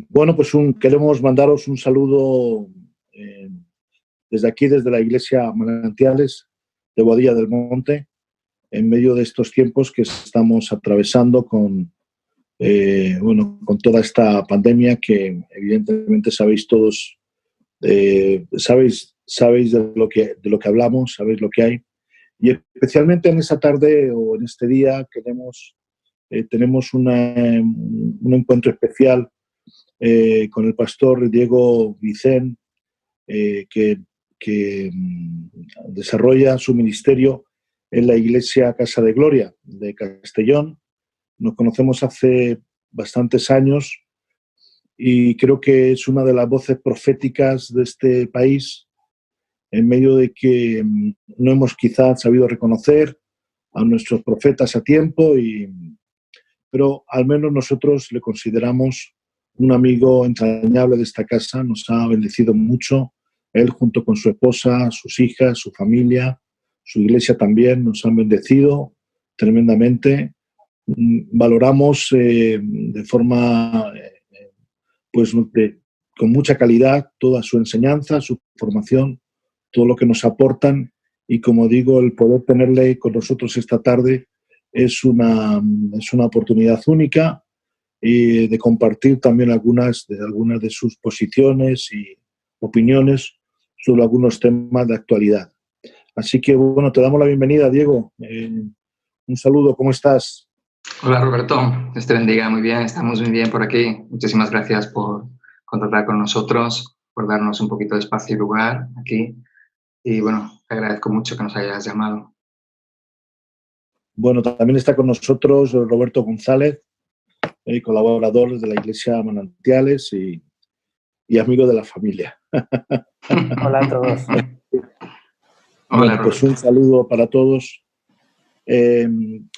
Bueno, pues queremos mandaros un saludo desde aquí, desde la Iglesia Manantiales de Boadilla del Monte, en medio de estos tiempos que estamos atravesando con toda esta pandemia que evidentemente sabéis todos, sabéis de lo que hablamos, sabéis lo que hay. Y especialmente en esta tarde o en este día tenemos un encuentro especial con el pastor Diego Vicén, que desarrolla su ministerio en la Iglesia Casa de Gloria de Castellón. Nos conocemos hace bastantes años y creo que es una de las voces proféticas de este país, en medio de que no hemos quizás sabido reconocer a nuestros profetas a tiempo, pero al menos nosotros le consideramos un amigo entrañable de esta casa. Nos ha bendecido mucho, él junto con su esposa, sus hijas, su familia, su iglesia también nos han bendecido tremendamente. Valoramos de forma con mucha calidad toda su enseñanza, su formación, todo lo que nos aportan, y como digo, el poder tenerle con nosotros esta tarde es una oportunidad única de compartir también algunas de sus posiciones y opiniones sobre algunos temas de actualidad. Así que, bueno, te damos la bienvenida, Diego. Un saludo, ¿cómo estás? Hola, Roberto. Dios te bendiga. Muy bien, estamos muy bien por aquí. Muchísimas gracias por contactar con nosotros, por darnos un poquito de espacio y lugar aquí. Y bueno, te agradezco mucho que nos hayas llamado. Bueno, también está con nosotros Roberto González, colaborador de la Iglesia Manantiales y amigo de la familia. Hola a todos. Bueno, Hola, pues un saludo para todos.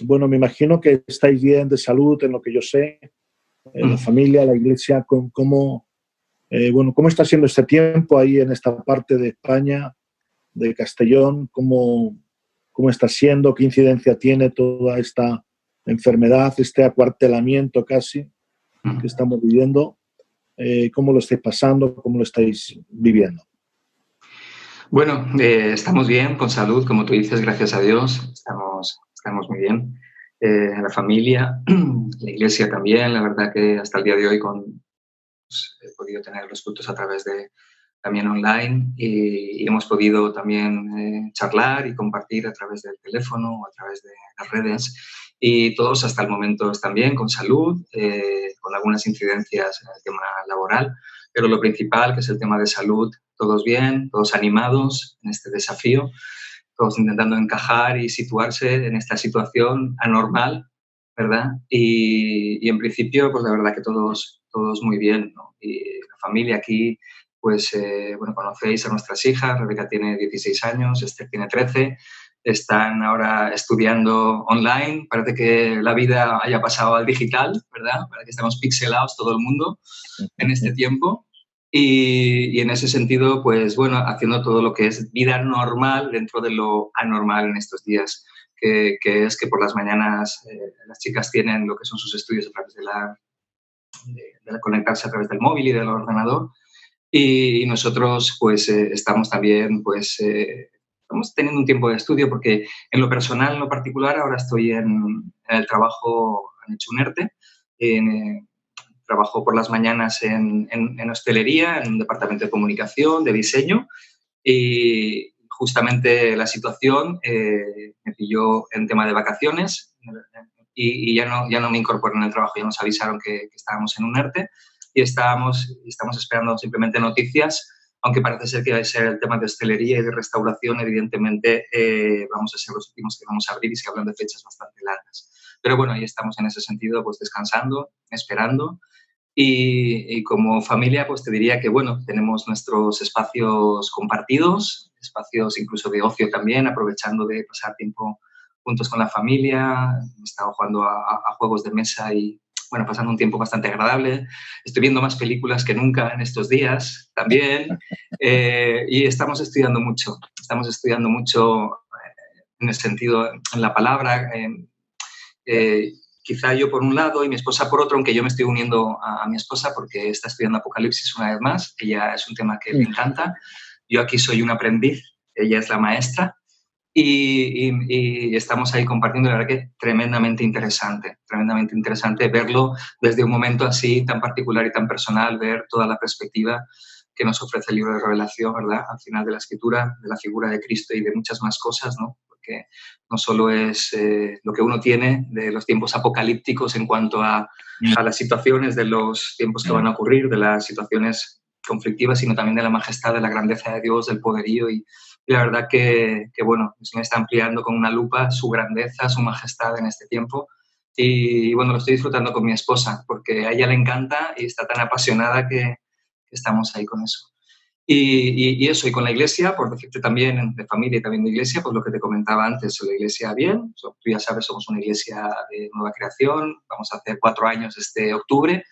Bueno, me imagino que estáis bien de salud, en lo que yo sé, la familia, la Iglesia. ¿Cómo está siendo este tiempo ahí en esta parte de España, de Castellón? ¿Cómo está siendo? ¿Qué incidencia tiene toda esta enfermedad, este acuartelamiento casi que estamos viviendo? ¿Cómo lo estáis pasando? ¿Cómo lo estáis viviendo? Bueno, estamos bien, con salud, como tú dices, gracias a Dios. Estamos muy bien. La familia, la iglesia también. La verdad que hasta el día de hoy he podido tener los frutos a través de también online y hemos podido también charlar y compartir a través del teléfono o a través de las redes, y todos hasta el momento están bien, con salud, con algunas incidencias en el tema laboral, pero lo principal, que es el tema de salud, todos bien, todos animados en este desafío, todos intentando encajar y situarse en esta situación anormal, ¿verdad? Y en principio, pues la verdad que todos muy bien, ¿no? Y la familia aquí, pues, bueno, conocéis a nuestras hijas. Rebeca tiene 16 años, Esther tiene 13, están ahora estudiando online. Parece que la vida haya pasado al digital, ¿verdad? Parece que estamos pixelados todo el mundo en este tiempo. Y en ese sentido, pues bueno, haciendo todo lo que es vida normal dentro de lo anormal en estos días, que es que por las mañanas las chicas tienen lo que son sus estudios a través de conectarse a través del móvil y del ordenador, y nosotros pues estamos también estamos teniendo un tiempo de estudio, porque en lo personal, en lo particular, ahora estoy en el trabajo, han hecho un ERTE, trabajo por las mañanas en hostelería, en un departamento de comunicación, de diseño, y justamente la situación me pilló en tema de vacaciones y ya no me incorporé en el trabajo. Ya nos avisaron que estábamos en un ERTE y estamos esperando simplemente noticias, aunque parece ser que va a ser el tema de hostelería y de restauración. Evidentemente vamos a ser los últimos que vamos a abrir y se hablan de fechas bastante largas. Pero bueno, ahí estamos en ese sentido, pues descansando, esperando. Y como familia, pues te diría que, bueno, tenemos nuestros espacios compartidos, espacios incluso de ocio también, aprovechando de pasar tiempo juntos con la familia. He estado jugando a juegos de mesa y, bueno, pasando un tiempo bastante agradable. Estoy viendo más películas que nunca en estos días también. Y estamos estudiando mucho en el sentido, en la palabra. quizá yo por un lado y mi esposa por otro, aunque yo me estoy uniendo a mi esposa porque está estudiando Apocalipsis una vez más, ella es un tema que le encanta, yo aquí soy un aprendiz, ella es la maestra, y estamos ahí compartiendo, la verdad que tremendamente interesante verlo desde un momento así tan particular y tan personal, ver toda la perspectiva que nos ofrece el libro de Revelación, ¿verdad? Al final de la escritura, de la figura de Cristo y de muchas más cosas, ¿no? Porque no solo es lo que uno tiene de los tiempos apocalípticos en cuanto a las situaciones de los tiempos que van a ocurrir, de las situaciones conflictivas, sino también de la majestad, de la grandeza de Dios, del poderío y la verdad que bueno, se me está ampliando con una lupa su grandeza, su majestad en este tiempo y bueno, lo estoy disfrutando con mi esposa porque a ella le encanta y está tan apasionada que estamos ahí con eso. Y eso, y con la iglesia, por decirte también de familia y también de iglesia, pues lo que te comentaba antes, la iglesia bien, tú ya sabes, somos una iglesia de nueva creación, vamos a hacer 4 años este octubre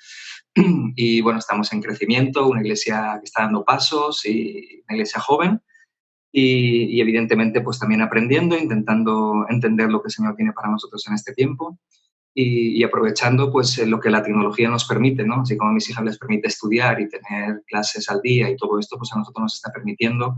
y bueno, estamos en crecimiento, una iglesia que está dando pasos y una iglesia joven y evidentemente pues también aprendiendo, intentando entender lo que el Señor tiene para nosotros en este tiempo y aprovechando pues lo que la tecnología nos permite, ¿no? Así como a mis hijas les permite estudiar y tener clases al día y todo esto, pues a nosotros nos está permitiendo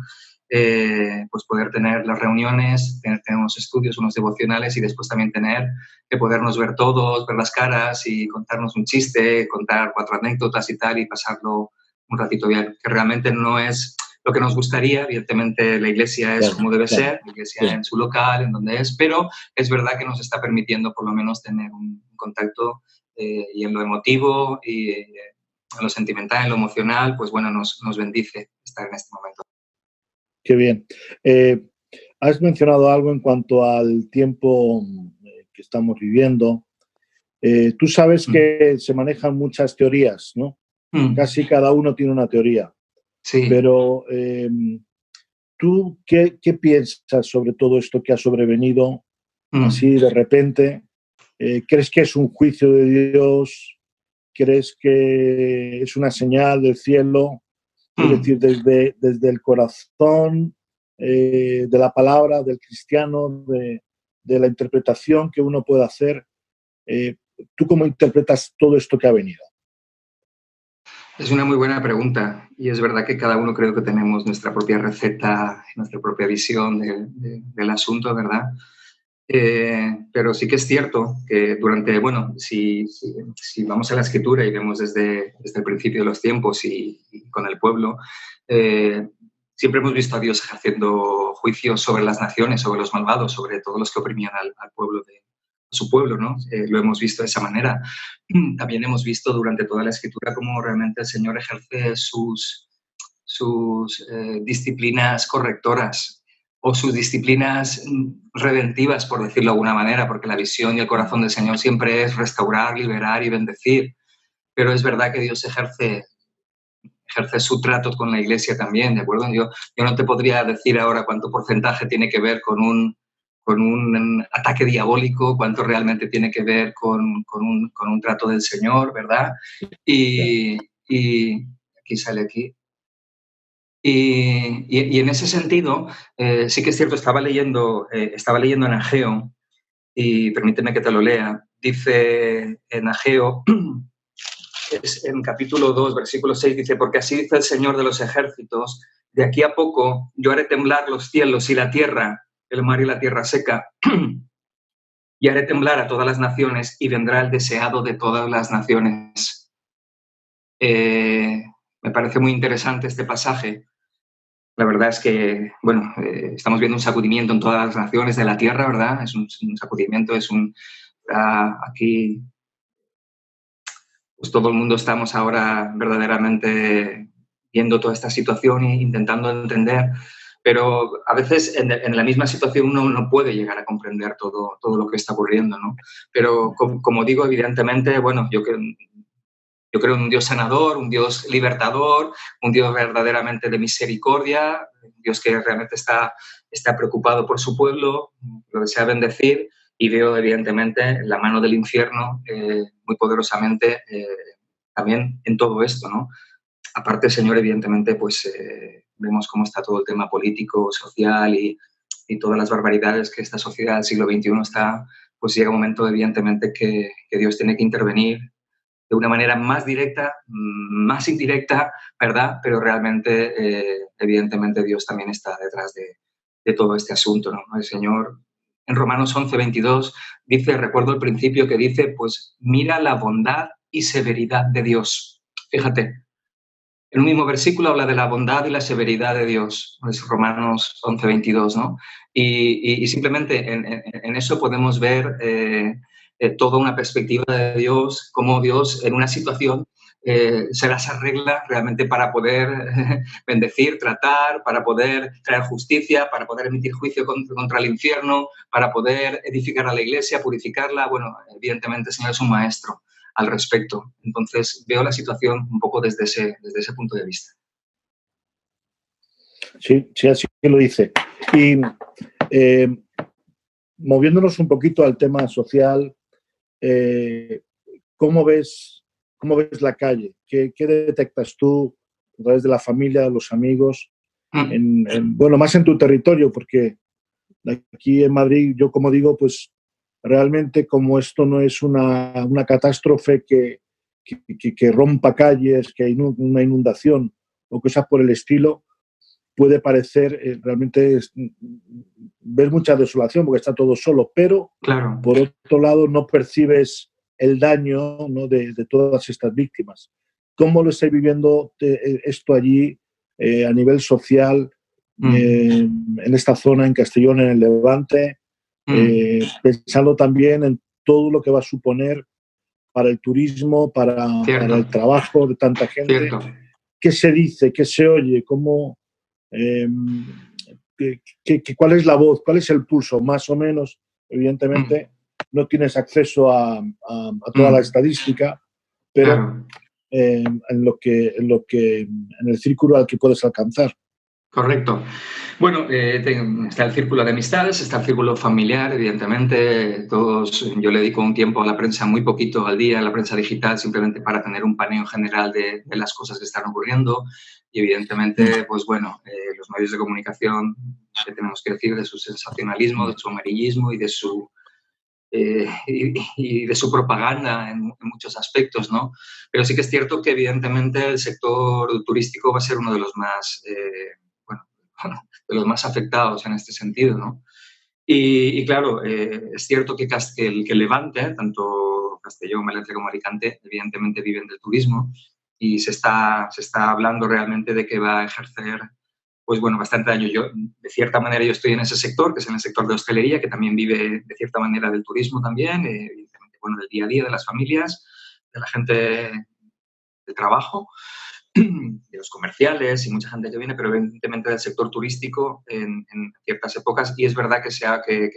pues poder tener las reuniones, tener unos estudios, unos devocionales y después también tener que podernos ver todos, ver las caras y contarnos un chiste, contar 4 anécdotas y tal y pasarlo un ratito bien, que realmente no es lo que nos gustaría, evidentemente la iglesia es como debe ser, la iglesia en su local, en donde es, pero es verdad que nos está permitiendo por lo menos tener un contacto y en lo emotivo y en lo sentimental, en lo emocional, pues bueno, nos bendice estar en este momento. Qué bien. Has mencionado algo en cuanto al tiempo que estamos viviendo. Tú sabes que se manejan muchas teorías, ¿no? Casi cada uno tiene una teoría. Sí. Pero ¿tú qué piensas sobre todo esto que ha sobrevenido así de repente? ¿Crees que es un juicio de Dios? ¿Crees que es una señal del cielo? Es decir, desde el corazón de la palabra del cristiano, de la interpretación que uno puede hacer. ¿Tú cómo interpretas todo esto que ha venido? Es una muy buena pregunta y es verdad que cada uno creo que tenemos nuestra propia receta, nuestra propia visión del asunto, ¿verdad? Pero sí que es cierto que durante, bueno, si vamos a la escritura y vemos desde el principio de los tiempos y con el pueblo, siempre hemos visto a Dios ejerciendo juicios sobre las naciones, sobre los malvados, sobre todos los que oprimían al pueblo a su pueblo, ¿no? Lo hemos visto de esa manera. También hemos visto durante toda la escritura cómo realmente el Señor ejerce sus disciplinas correctoras o sus disciplinas redentivas, por decirlo de alguna manera, porque la visión y el corazón del Señor siempre es restaurar, liberar y bendecir. Pero es verdad que Dios ejerce su trato con la Iglesia también, ¿de acuerdo? Yo no te podría decir ahora cuánto porcentaje tiene que ver con un ataque diabólico, cuánto realmente tiene que ver con un trato del Señor, ¿verdad? Y aquí sale aquí. Y en ese sentido, sí que es cierto, estaba leyendo en Ageo, y permíteme que te lo lea. Dice en Ageo, en capítulo 2, versículo 6, dice, porque así dice el Señor de los ejércitos, de aquí a poco yo haré temblar los cielos y la tierra, el mar y la tierra seca, y haré temblar a todas las naciones y vendrá el deseado de todas las naciones. Me parece muy interesante este pasaje. La verdad es que, bueno, estamos viendo un sacudimiento en todas las naciones de la tierra, ¿verdad? Es un sacudimiento, aquí, pues todo el mundo estamos ahora verdaderamente viendo toda esta situación e intentando entender, pero a veces en la misma situación uno no puede llegar a comprender todo lo que está ocurriendo, ¿no? Pero como digo, evidentemente, bueno, yo creo en un Dios sanador, un Dios libertador, un Dios verdaderamente de misericordia, un Dios que realmente está preocupado por su pueblo, lo desea bendecir, y veo evidentemente la mano del infierno muy poderosamente también en todo esto, ¿no? Aparte, Señor, evidentemente, pues vemos cómo está todo el tema político, social y todas las barbaridades que esta sociedad del siglo XXI está pues llega un momento, evidentemente, que Dios tiene que intervenir de una manera más directa, más indirecta, ¿verdad? Pero realmente, evidentemente, Dios también está detrás de todo este asunto, ¿no? El Señor, en Romanos 11:22, dice, recuerdo el principio que dice, pues mira la bondad y severidad de Dios. Fíjate, en un mismo versículo habla de la bondad y la severidad de Dios, es Romanos 11:22, ¿no? Y simplemente en eso podemos ver toda una perspectiva de Dios, cómo Dios en una situación se las arregla realmente para poder bendecir, tratar, para poder traer justicia, para poder emitir juicio contra el infierno, para poder edificar a la iglesia, purificarla. Bueno, evidentemente el Señor es un maestro al respecto. Entonces, veo la situación un poco desde ese punto de vista. Sí, sí, así que lo dice. Y moviéndonos un poquito al tema social, ¿cómo ves la calle? ¿Qué detectas tú a través de la familia, de los amigos? Bueno, más en tu territorio, porque aquí en Madrid, yo como digo, pues realmente como esto no es una catástrofe que rompa calles, que hay una inundación o cosas por el estilo, puede parecer realmente ver mucha desolación porque está todo solo, pero claro, por otro lado no percibes el daño, ¿no?, de todas estas víctimas. ¿Cómo lo estáis viviendo esto allí a nivel social, en esta zona, en Castellón, en el Levante, pensando también en todo lo que va a suponer para el turismo, para el trabajo de tanta gente? Cierto. ¿Qué se dice? ¿Qué se oye? ¿Cómo, cuál es la voz? ¿Cuál es el pulso? Más o menos, evidentemente, no tienes acceso a toda la estadística, pero Claro. en el círculo al que puedes alcanzar. Correcto. Bueno, está el círculo de amistades, está el círculo familiar, evidentemente. Yo le dedico un tiempo a la prensa, muy poquito al día, a la prensa digital, simplemente para tener un paneo general de las cosas que están ocurriendo. Y evidentemente, pues bueno, los medios de comunicación, ¿qué tenemos que decir de su sensacionalismo, de su amarillismo y de su propaganda en muchos aspectos, ¿no? Pero sí que es cierto que evidentemente el sector turístico va a ser uno de los más de los más afectados en este sentido, ¿no? Y claro, es cierto que el Levante, tanto Castellón, Valencia como Alicante, evidentemente viven del turismo y se está hablando realmente de que va a ejercer, pues bueno, bastante daño. Yo, de cierta manera, yo estoy en ese sector, que es en el sector de hostelería, que también vive de cierta manera del turismo también, evidentemente, bueno, del día a día de las familias, de la gente del trabajo, de los comerciales y mucha gente que viene, pero evidentemente del sector turístico en ciertas épocas. Y es verdad que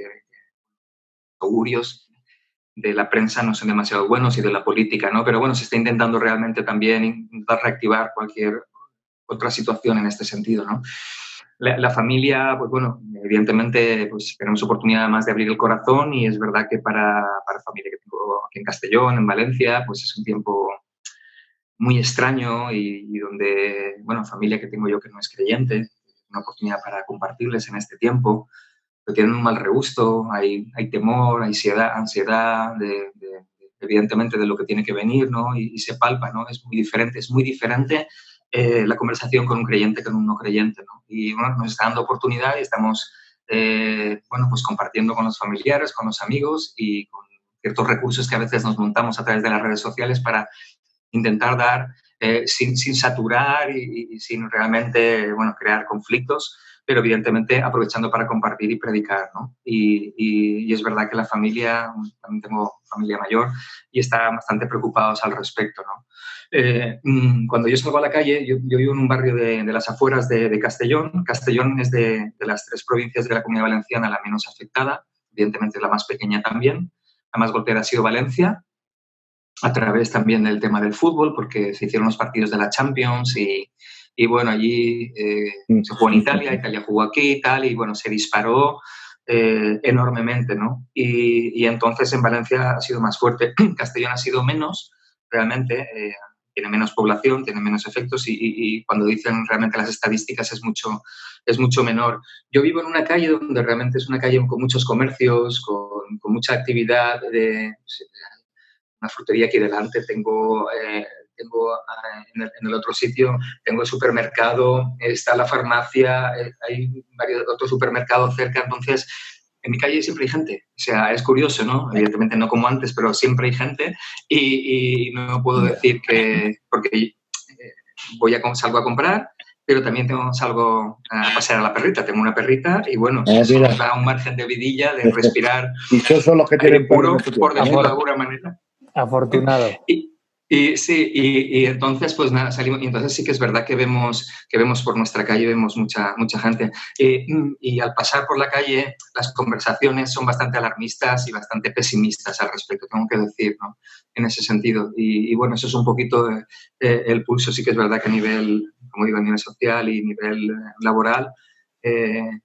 augurios de la prensa no son demasiado buenos y de la política, ¿no? Pero bueno, se está intentando realmente también intentar reactivar cualquier otra situación en este sentido, ¿no? La familia, pues bueno, evidentemente pues tenemos oportunidad además de abrir el corazón y es verdad que para la familia que tengo aquí en Castellón, en Valencia, pues es un tiempo muy extraño y donde, bueno, familia que tengo yo que no es creyente, una oportunidad para compartirles en este tiempo, pero tienen un mal regusto, hay temor, hay ansiedad evidentemente de lo que tiene que venir, ¿no? Y se palpa, ¿no? Es muy diferente la conversación con un creyente que con un no creyente, ¿no? Y bueno, nos está dando oportunidad y estamos, bueno, pues compartiendo con los familiares, con los amigos y con ciertos recursos que a veces nos montamos a través de las redes sociales para intentar dar sin saturar y sin realmente, bueno, crear conflictos, pero evidentemente aprovechando para compartir y predicar, ¿no? Y es verdad que la familia, también tengo familia mayor, y están bastante preocupados al respecto, ¿no? Cuando yo salgo a la calle, yo vivo en un barrio de las afueras de Castellón. Castellón es de las 3 provincias de la Comunidad Valenciana la menos afectada, evidentemente la más pequeña también. La más golpeada ha sido Valencia, a través también del tema del fútbol, porque se hicieron los partidos de la Champions y bueno, allí se jugó en Italia, Italia jugó aquí y tal, y bueno, se disparó enormemente, ¿no? Y entonces en Valencia ha sido más fuerte, Castellón ha sido menos, realmente, tiene menos población, tiene menos efectos y cuando dicen realmente las estadísticas es mucho menor. Yo vivo en una calle donde realmente es una calle con muchos comercios, con mucha actividad, una frutería aquí delante, tengo en el otro sitio, tengo el supermercado, está la farmacia, hay varios otros supermercados cerca, entonces en mi calle siempre hay gente. O sea, es curioso, ¿no? Evidentemente no como antes, pero siempre hay gente y no puedo decir que... porque salgo a comprar, pero también salgo a pasear a la perrita. Tengo una perrita y, bueno, eso nos da un margen de vidilla, de respirar dichosos los que aire tienen puro, perro, por decirlo de alguna manera. Afortunado. Y entonces, pues nada, salimos. Y entonces sí que es verdad que vemos por nuestra calle, vemos mucha gente. Y al pasar por la calle, las conversaciones son bastante alarmistas y bastante pesimistas al respecto, tengo que decir, ¿no? En ese sentido. Y bueno, eso es un poquito el pulso. Sí que es verdad que a nivel, como digo, a nivel social y nivel laboral,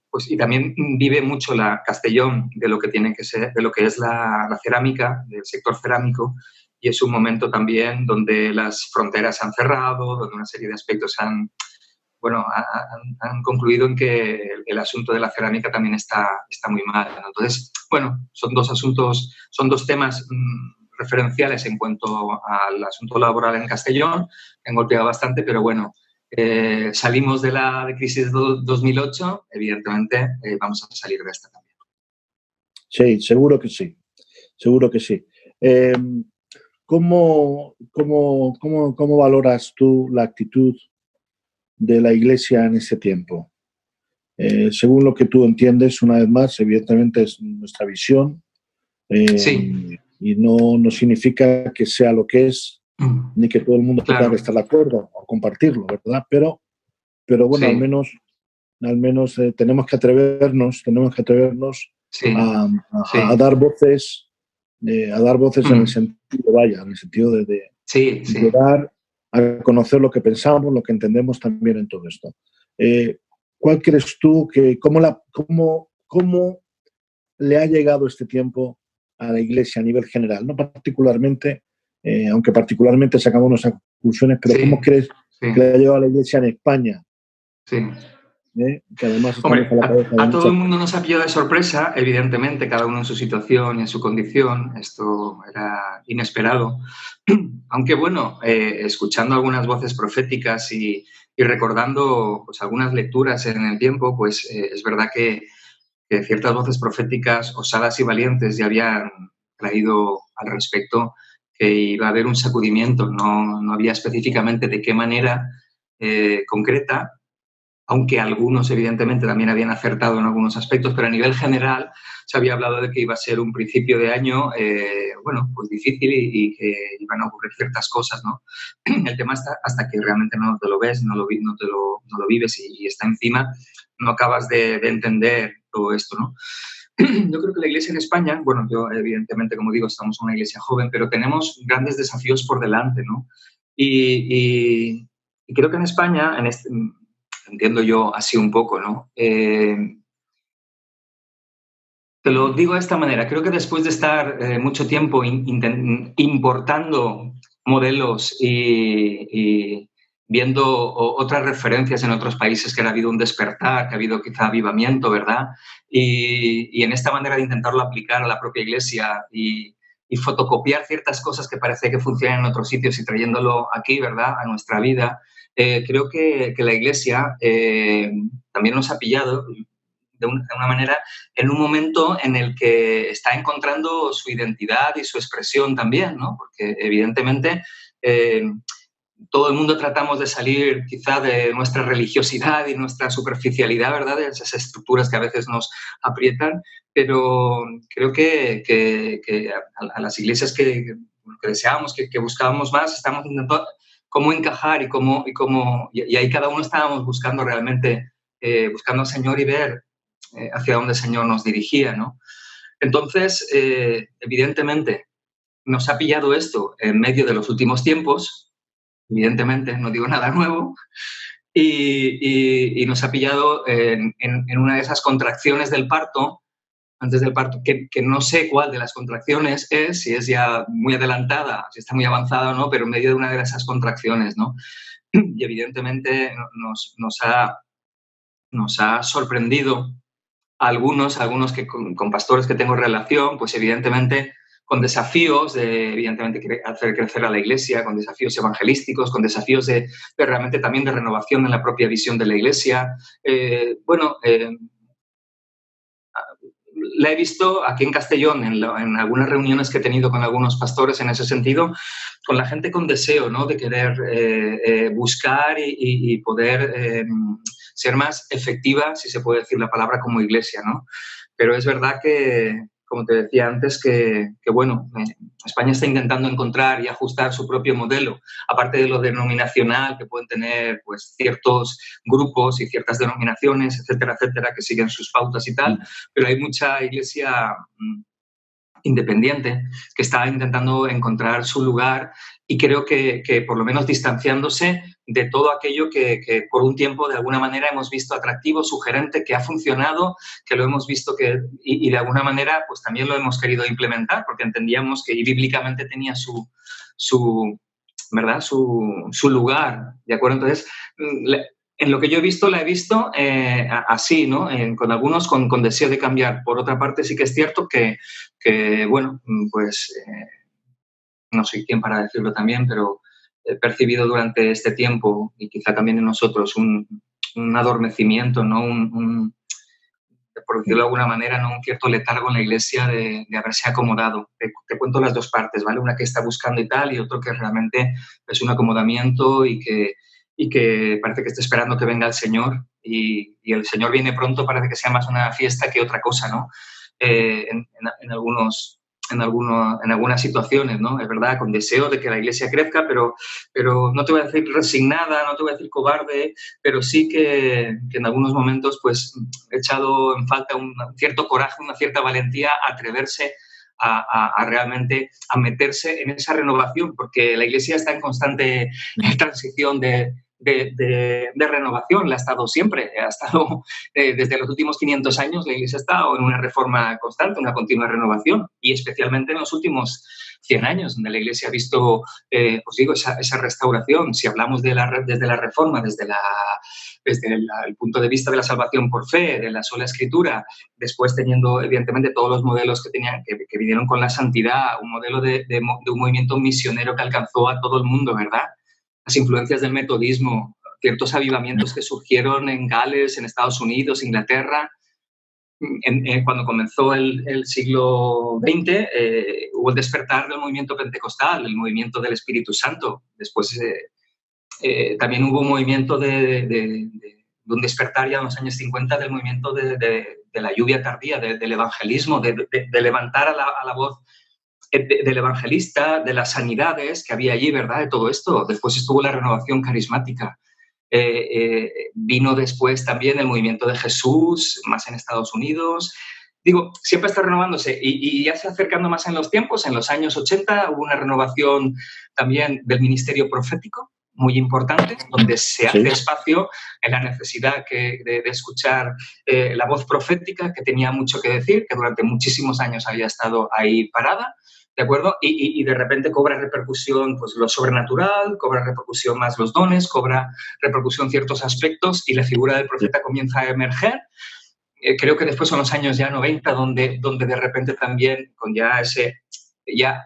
pues, y también vive mucho la Castellón de lo que tiene que ser, de lo que es la cerámica, del sector cerámico. Y es un momento también donde las fronteras se han cerrado, donde una serie de aspectos han concluido en que el asunto de la cerámica también está muy mal, ¿no? Entonces, bueno, son dos temas referenciales en cuanto al asunto laboral en Castellón, que han golpeado bastante, pero bueno, salimos de la crisis de 2008, evidentemente vamos a salir de esta también. Sí, seguro que sí, seguro que sí. ¿Cómo valoras tú la actitud de la Iglesia en ese tiempo? Según lo que tú entiendes, una vez más, evidentemente es nuestra visión Sí. Y no significa que sea lo que es, ni que todo el mundo tenga que estar de acuerdo o compartirlo, ¿verdad? Pero bueno, sí. al menos tenemos que atrevernos sí. a dar voces. A dar voces en el sentido, en el sentido de dar a conocer lo que pensamos, lo que entendemos también en todo esto. ¿Cuál crees tú cómo le ha llegado este tiempo a la Iglesia a nivel general? No particularmente, aunque particularmente sacamos nuestras conclusiones, pero ¿cómo crees que le ha llegado a la Iglesia en España? Sí. Que además hombre, a todo el mundo nos ha pillado de sorpresa, evidentemente, cada uno en su situación y en su condición. Esto era inesperado. Aunque bueno, escuchando algunas voces proféticas y recordando pues, algunas lecturas en el tiempo, pues es verdad que ciertas voces proféticas, osadas y valientes, ya habían traído al respecto que iba a haber un sacudimiento. No había específicamente de qué manera concreta, aunque algunos evidentemente también habían acertado en algunos aspectos, pero a nivel general se había hablado de que iba a ser un principio de año, pues difícil y que iban a ocurrir ciertas cosas, ¿no? El tema está hasta que realmente no te lo ves, no lo vives y está encima, no acabas de entender todo esto, ¿no? Yo creo que la Iglesia en España, bueno, yo evidentemente, como digo, estamos en una Iglesia joven, pero tenemos grandes desafíos por delante, ¿no? Y creo que en España, entiendo yo así un poco, ¿no? Te lo digo de esta manera. Creo que después de estar mucho tiempo importando modelos y viendo otras referencias en otros países, que ha habido un despertar, que ha habido quizá avivamiento, ¿verdad? Y en esta manera de intentarlo aplicar a la propia Iglesia y fotocopiar ciertas cosas que parece que funcionan en otros sitios y trayéndolo aquí, ¿verdad?, a nuestra vida. Creo que la Iglesia también nos ha pillado de una manera en un momento en el que está encontrando su identidad y su expresión también, ¿no? Porque evidentemente todo el mundo tratamos de salir quizá de nuestra religiosidad y nuestra superficialidad, ¿verdad?, de esas estructuras que a veces nos aprietan, pero creo que a las iglesias que deseábamos, que buscábamos más, estamos intentando cómo encajar y ahí cada uno estábamos buscando realmente, buscando al Señor y ver hacia dónde el Señor nos dirigía, ¿no? Entonces, evidentemente, nos ha pillado esto en medio de los últimos tiempos, evidentemente, no digo nada nuevo, y nos ha pillado en una de esas contracciones del parto antes del parto, que no sé cuál de las contracciones es, si es ya muy adelantada, si está muy avanzada o no, pero en medio de una de esas contracciones, ¿no? Y evidentemente nos ha sorprendido a algunos que con pastores que tengo relación, pues evidentemente con desafíos de, evidentemente, hacer crecer a la Iglesia, con desafíos evangelísticos, con desafíos de realmente también de renovación en la propia visión de la Iglesia. La he visto aquí en Castellón, en algunas reuniones que he tenido con algunos pastores en ese sentido, con la gente con deseo, ¿no?, de querer buscar y poder ser más efectiva, si se puede decir la palabra, como iglesia, ¿no? Pero es verdad que, como te decía antes, que bueno, España está intentando encontrar y ajustar su propio modelo, aparte de lo denominacional que pueden tener pues ciertos grupos y ciertas denominaciones, etcétera, etcétera, que siguen sus pautas y tal, pero hay mucha iglesia independiente que está intentando encontrar su lugar y creo que por lo menos distanciándose de todo aquello que por un tiempo de alguna manera hemos visto atractivo, sugerente, que ha funcionado, que lo hemos visto y de alguna manera pues también lo hemos querido implementar porque entendíamos que y bíblicamente tenía ¿verdad? Su lugar, ¿de acuerdo? Entonces, en lo que yo he visto, la he visto así, ¿no? Con algunos con deseo de cambiar. Por otra parte, sí que es cierto que bueno, pues no soy quien para decirlo también, pero he percibido durante este tiempo, y quizá también en nosotros, un adormecimiento, ¿no? Por decirlo de alguna manera, ¿no?, un cierto letargo en la Iglesia de haberse acomodado. Te cuento las dos partes, ¿vale? Una que está buscando y tal, y otro que realmente es un acomodamiento y que parece que está esperando que venga el Señor, y el Señor viene pronto, parece que sea más una fiesta que otra cosa, ¿no? En algunas situaciones, ¿no? Es verdad, con deseo de que la Iglesia crezca, pero no te voy a decir resignada, no te voy a decir cobarde, pero sí que en algunos momentos pues he echado en falta un cierto coraje, una cierta valentía a atreverse a realmente a meterse en esa renovación, porque la Iglesia está en constante transición de renovación, la ha estado siempre, ha estado desde los últimos 500 años, la Iglesia ha estado en una reforma constante, una continua renovación, y especialmente en los últimos 100 años, donde la Iglesia ha visto, pues digo, esa restauración. Si hablamos desde la reforma, desde el punto de vista de la salvación por fe, de la sola escritura, después teniendo evidentemente todos los modelos que vinieron con la santidad, un modelo de un movimiento misionero que alcanzó a todo el mundo, ¿verdad? Las influencias del metodismo, ciertos avivamientos que surgieron en Gales, en Estados Unidos, Inglaterra. Cuando comenzó el siglo XX, hubo el despertar del movimiento pentecostal, el movimiento del Espíritu Santo. Después también hubo un movimiento de un despertar ya en los años 50 del movimiento de la lluvia tardía, del evangelismo, de levantar a la voz del evangelista, de las sanidades que había allí, ¿verdad? De todo esto. Después estuvo la renovación carismática. Vino después también el movimiento de Jesús, más en Estados Unidos. Digo, siempre está renovándose y ya se acercando más en los tiempos. En los años 80 hubo una renovación también del ministerio profético, muy importante, donde se hace espacio en la necesidad de escuchar la voz profética, que tenía mucho que decir, que durante muchísimos años había estado ahí parada, ¿de acuerdo? Y de repente cobra repercusión pues, lo sobrenatural, cobra repercusión más los dones, cobra repercusión ciertos aspectos y la figura del profeta comienza a emerger. Creo que después son los años ya 90 donde de repente también con ya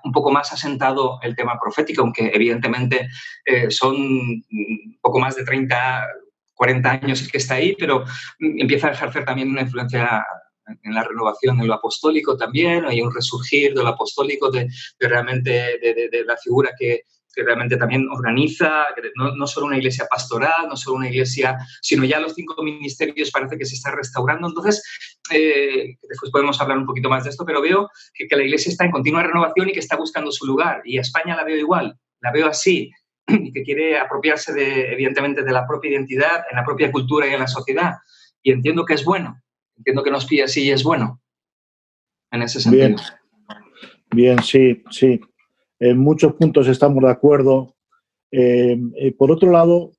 un poco más asentado el tema profético, aunque evidentemente son un poco más de 30, 40 años el que está ahí, pero empieza a ejercer también una influencia en la renovación, en lo apostólico también. Hay un resurgir de lo apostólico, de realmente de la figura que realmente también organiza, no solo una iglesia pastoral, no solo una iglesia, sino ya los 5 ministerios parece que se está restaurando. Entonces, después podemos hablar un poquito más de esto, pero veo que la iglesia está en continua renovación y que está buscando su lugar. Y a España la veo igual, la veo así, y que quiere apropiarse evidentemente de la propia identidad, en la propia cultura y en la sociedad. Y entiendo que es bueno, entiendo que nos pilla así y es bueno, en ese sentido. Bien, sí. En muchos puntos estamos de acuerdo. Por otro lado,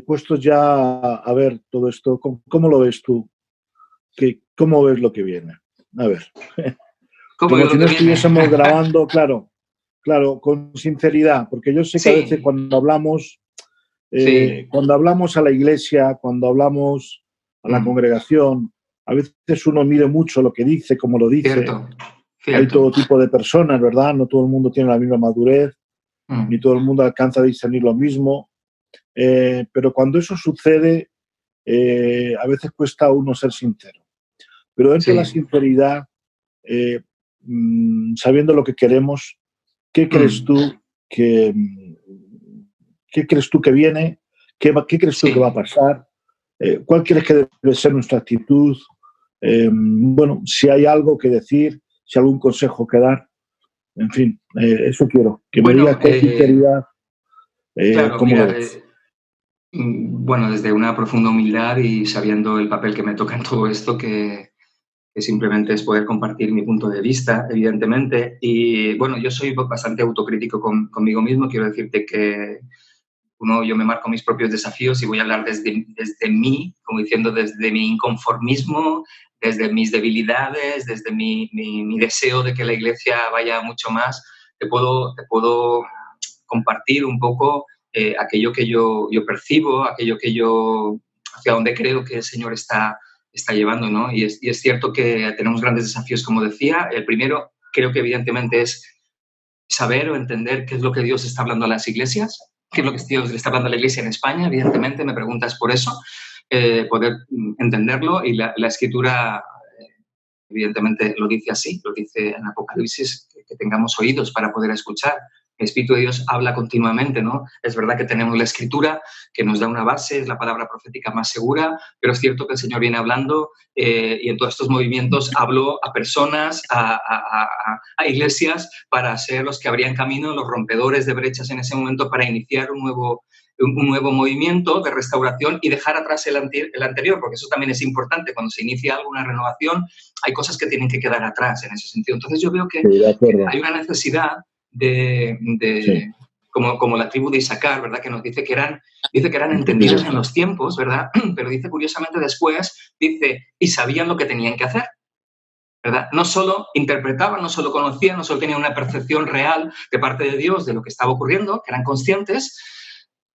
puestos ya a ver todo esto, ¿cómo lo ves tú? ¿Cómo ves lo que viene? A ver. ¿Cómo Como que si lo no que viene? estuviésemos grabando, claro, con sinceridad, porque yo sé que a veces Sí, sí, cuando hablamos a la iglesia, cuando hablamos a la mm, congregación, a veces uno mide mucho lo que dice, cómo lo dice. cierto, Hay cierto. todo tipo de personas, ¿verdad? No todo el mundo tiene la misma madurez, ni Mm, todo el mundo alcanza a discernir lo mismo. Pero cuando eso sucede, a veces cuesta a uno ser sincero. Pero dentro de la sí, sinceridad, eh, sabiendo lo que queremos, ¿qué crees mm, tú que, qué crees tú que viene? ¿Qué crees tú que va a sí. pasar? ¿Cuál crees que debe ser nuestra actitud? Bueno, si hay algo que decir, si hay algún consejo que dar, en fin, eso quiero, que me digas Bueno, con sinceridad claro, cómo lo mira, ves. bueno, desde una profunda humildad y sabiendo el papel que me toca en todo esto, que simplemente es poder compartir mi punto de vista, evidentemente. Y bueno, yo soy bastante autocrítico conmigo mismo. Quiero decirte que yo me marco mis propios desafíos y voy a hablar desde mí, como diciendo, desde mi inconformismo, desde mis debilidades, desde mi deseo de que la iglesia vaya mucho más. Te puedo compartir un poco aquello que yo percibo, aquello que hacia donde creo que el Señor está llevando, ¿no? Y es cierto que tenemos grandes desafíos, como decía. El primero, creo que evidentemente es saber o entender qué es lo que Dios está hablando a las iglesias, qué es lo que Dios le está hablando a la iglesia en España, evidentemente, me preguntas por eso, poder entenderlo y la escritura evidentemente lo dice así, lo dice en Apocalipsis, que tengamos oídos para poder escuchar. El Espíritu de Dios habla continuamente, ¿no? Es verdad que tenemos la Escritura, que nos da una base, es la palabra profética más segura, pero es cierto que el Señor viene hablando y en todos estos movimientos habló a personas, a iglesias, para ser los que abrían camino, los rompedores de brechas en ese momento para iniciar un nuevo movimiento de restauración y dejar atrás el anterior, porque eso también es importante. Cuando se inicia alguna renovación, hay cosas que tienen que quedar atrás en ese sentido. Entonces yo veo que Sí, de acuerdo. hay una necesidad Sí, como la tribu de Isaacar, ¿verdad? Que nos dice que eran entendidos en los tiempos, ¿verdad? Pero dice curiosamente después, dice, y sabían lo que tenían que hacer, ¿verdad? No solo interpretaban, no solo conocían, no solo tenían una percepción real de parte de Dios de lo que estaba ocurriendo, que eran conscientes,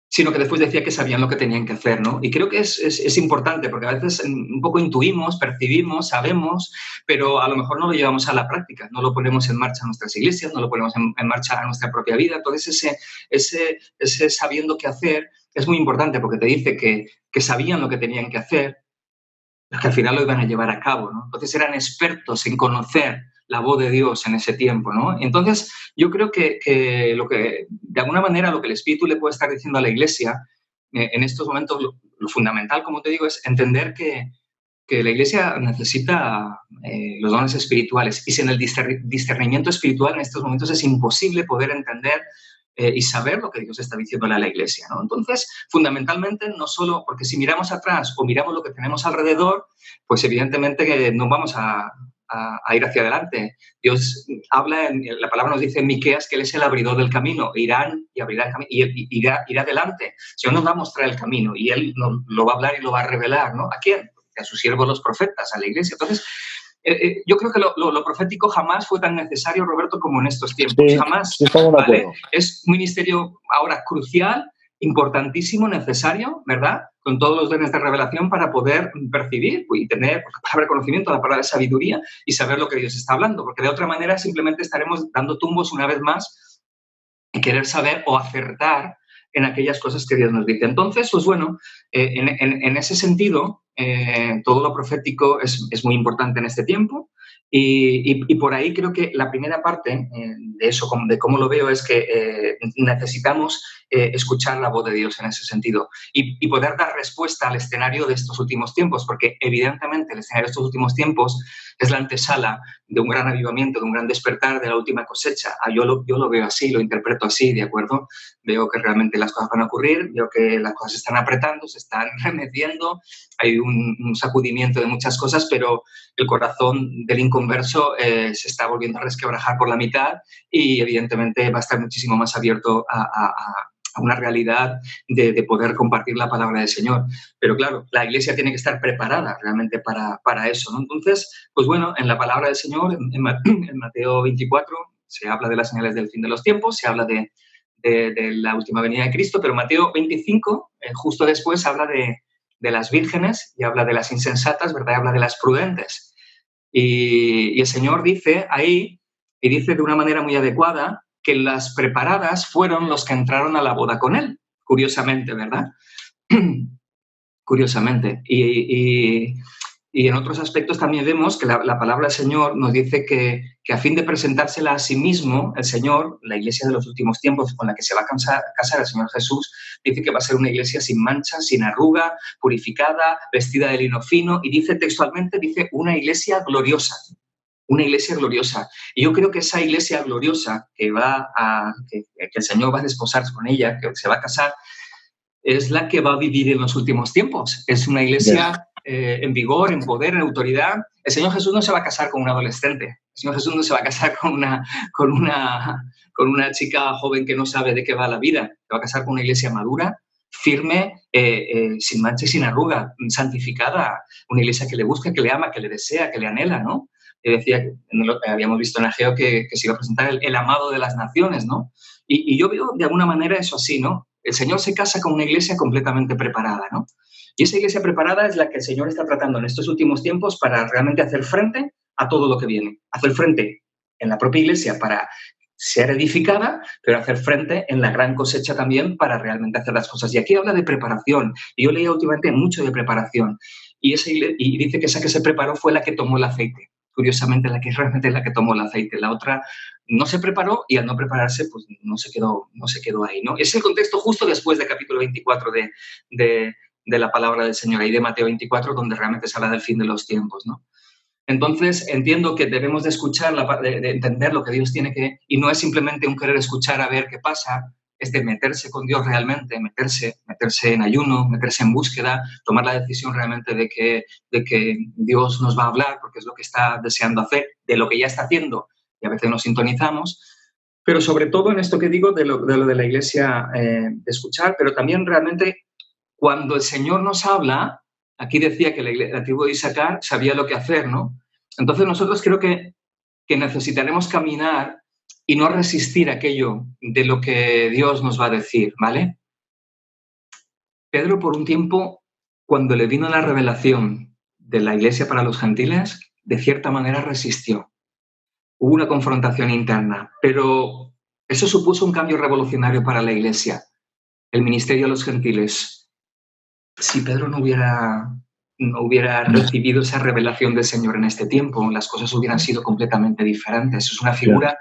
sino que después decía que sabían lo que tenían que hacer, ¿no? Y creo que es importante, porque a veces un poco intuimos, percibimos, sabemos, pero a lo mejor no lo llevamos a la práctica, no lo ponemos en marcha en nuestras iglesias, no lo ponemos en marcha en nuestra propia vida. Entonces, ese sabiendo qué hacer es muy importante, porque te dice que sabían lo que tenían que hacer, pero que al final lo iban a llevar a cabo, ¿no? Entonces eran expertos en conocer la voz de Dios en ese tiempo, ¿no? Entonces, yo creo que de alguna manera, lo que el Espíritu le puede estar diciendo a la Iglesia en estos momentos, lo fundamental, como te digo, es entender que la Iglesia necesita los dones espirituales, y sin el discernimiento espiritual en estos momentos es imposible poder entender y saber lo que Dios está diciéndole a la Iglesia, ¿no? Entonces, fundamentalmente, no solo porque si miramos atrás o miramos lo que tenemos alrededor, pues evidentemente que no vamos a ir hacia adelante. Dios habla, la palabra nos dice en Miqueas que Él es el abridor del camino, irán y abrirá el camino, y irá adelante. El Señor nos va a mostrar el camino y Él lo va a hablar y lo va a revelar, ¿no? ¿A quién? A sus siervos los profetas, a la Iglesia. Entonces, yo creo que lo profético jamás fue tan necesario, Roberto, como en estos tiempos. sí, sí, Jamás, estamos de ¿vale? acuerdo. Es un ministerio ahora crucial, importantísimo, necesario, ¿verdad? Con todos los dones de revelación para poder percibir y tener la palabra de conocimiento, la palabra de sabiduría y saber lo que Dios está hablando, porque de otra manera simplemente estaremos dando tumbos una vez más y querer saber o acertar en aquellas cosas que Dios nos dice. Entonces, pues bueno, en ese sentido, todo lo profético es muy importante en este tiempo. Y por ahí creo que la primera parte de eso, de cómo lo veo, es que necesitamos escuchar la voz de Dios en ese sentido y poder dar respuesta al escenario de estos últimos tiempos, porque evidentemente el escenario de estos últimos tiempos es la antesala de un gran avivamiento, de un gran despertar, de la última cosecha. Yo lo veo así, lo interpreto así, ¿de acuerdo? Veo que realmente las cosas van a ocurrir, veo que las cosas se están apretando, se están remeciendo, hay un sacudimiento de muchas cosas, pero el corazón del inconverso se está volviendo a resquebrajar por la mitad y evidentemente va a estar muchísimo más abierto a a una realidad de poder compartir la palabra del Señor. Pero claro, la iglesia tiene que estar preparada realmente para eso, ¿no? Entonces, pues bueno, en la palabra del Señor, en Mateo 24, se habla de las señales del fin de los tiempos, se habla de la última venida de Cristo, pero Mateo 25, justo después, habla de las vírgenes y habla de las insensatas, ¿verdad? Habla de las prudentes. Y el Señor dice ahí, y dice de una manera muy adecuada, que las preparadas fueron los que entraron a la boda con Él, curiosamente, ¿verdad? Curiosamente. Y en otros aspectos también vemos que la palabra del Señor nos dice que a fin de presentársela a sí mismo, el Señor, la iglesia de los últimos tiempos con la que se va a casar el Señor Jesús, dice que va a ser una iglesia sin mancha, sin arruga, purificada, vestida de lino fino, y dice textualmente, dice una iglesia gloriosa. Una iglesia gloriosa. Y yo creo que esa iglesia gloriosa que el Señor va a desposarse con ella, que se va a casar, es la que va a vivir en los últimos tiempos. Es una iglesia en vigor, en poder, en autoridad. El Señor Jesús no se va a casar con un adolescente. El Señor Jesús no se va a casar con una chica joven que no sabe de qué va la vida. Se va a casar con una iglesia madura, firme, sin mancha y sin arruga, santificada. Una iglesia que le busca, que le ama, que le desea, que le anhela, ¿no? Decía, habíamos visto en Ageo que se iba a presentar el amado de las naciones, ¿no? Y yo veo de alguna manera eso así, ¿no? El Señor se casa con una iglesia completamente preparada, ¿no? Y esa iglesia preparada es la que el Señor está tratando en estos últimos tiempos para realmente hacer frente a todo lo que viene. Hacer frente en la propia iglesia para ser edificada, pero hacer frente en la gran cosecha también para realmente hacer las cosas. Y aquí habla de preparación. Y yo leía últimamente mucho de preparación. Y dice que esa que se preparó fue la que tomó el aceite. Curiosamente, realmente es la que tomó el aceite. La otra no se preparó y al no prepararse, pues no se quedó ahí, ¿no? Es el contexto justo después del capítulo 24 de la palabra del Señor, ahí de Mateo 24, donde realmente se habla del fin de los tiempos, ¿no? Entonces, entiendo que debemos de escuchar, de entender lo que Dios tiene que... Y no es simplemente un querer escuchar a ver qué pasa, es de meterse con Dios realmente, meterse en ayuno, meterse en búsqueda, tomar la decisión realmente de que Dios nos va a hablar, porque es lo que está deseando hacer, de lo que ya está haciendo, y a veces nos sintonizamos, pero sobre todo en esto que digo de lo de la iglesia, de escuchar, pero también realmente cuando el Señor nos habla, aquí decía que la tribu de Isaacar sabía lo que hacer, ¿no? Entonces nosotros creo que necesitaremos caminar y no resistir aquello de lo que Dios nos va a decir, ¿vale? Pedro, por un tiempo, cuando le vino la revelación de la iglesia para los gentiles, de cierta manera resistió. Hubo una confrontación interna, pero eso supuso un cambio revolucionario para la iglesia, el ministerio a los gentiles. Si Pedro no hubiera recibido esa revelación del Señor en este tiempo, las cosas hubieran sido completamente diferentes. Es una figura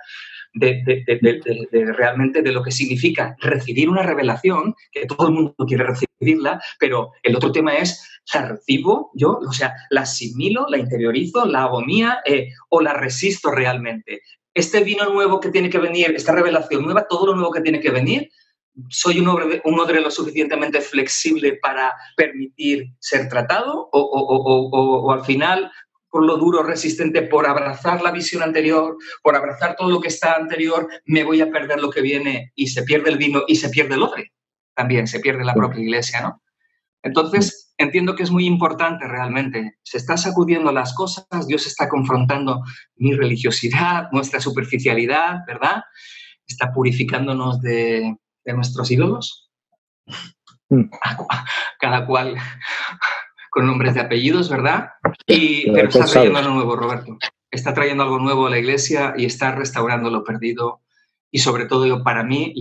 realmente de lo que significa recibir una revelación, que todo el mundo quiere recibirla, pero el otro tema es, ¿la recibo yo? O sea, ¿la asimilo, la interiorizo, la hago mía o la resisto realmente? Este vino nuevo que tiene que venir, esta revelación nueva, todo lo nuevo que tiene que venir, ¿soy un odre lo suficientemente flexible para permitir ser tratado o al final, por lo duro, resistente, por abrazar la visión anterior, por abrazar todo lo que está anterior, me voy a perder lo que viene y se pierde el vino y se pierde el odre? También se pierde la propia iglesia, ¿no? Entonces, entiendo que es muy importante realmente. Se está sacudiendo las cosas, Dios está confrontando mi religiosidad, nuestra superficialidad, ¿verdad? Está purificándonos de nuestros ídolos, cada cual con nombres de apellidos, ¿verdad? Pero está trayendo algo nuevo, Roberto. Está trayendo algo nuevo a la iglesia y está restaurando lo perdido. Y sobre todo, para mí,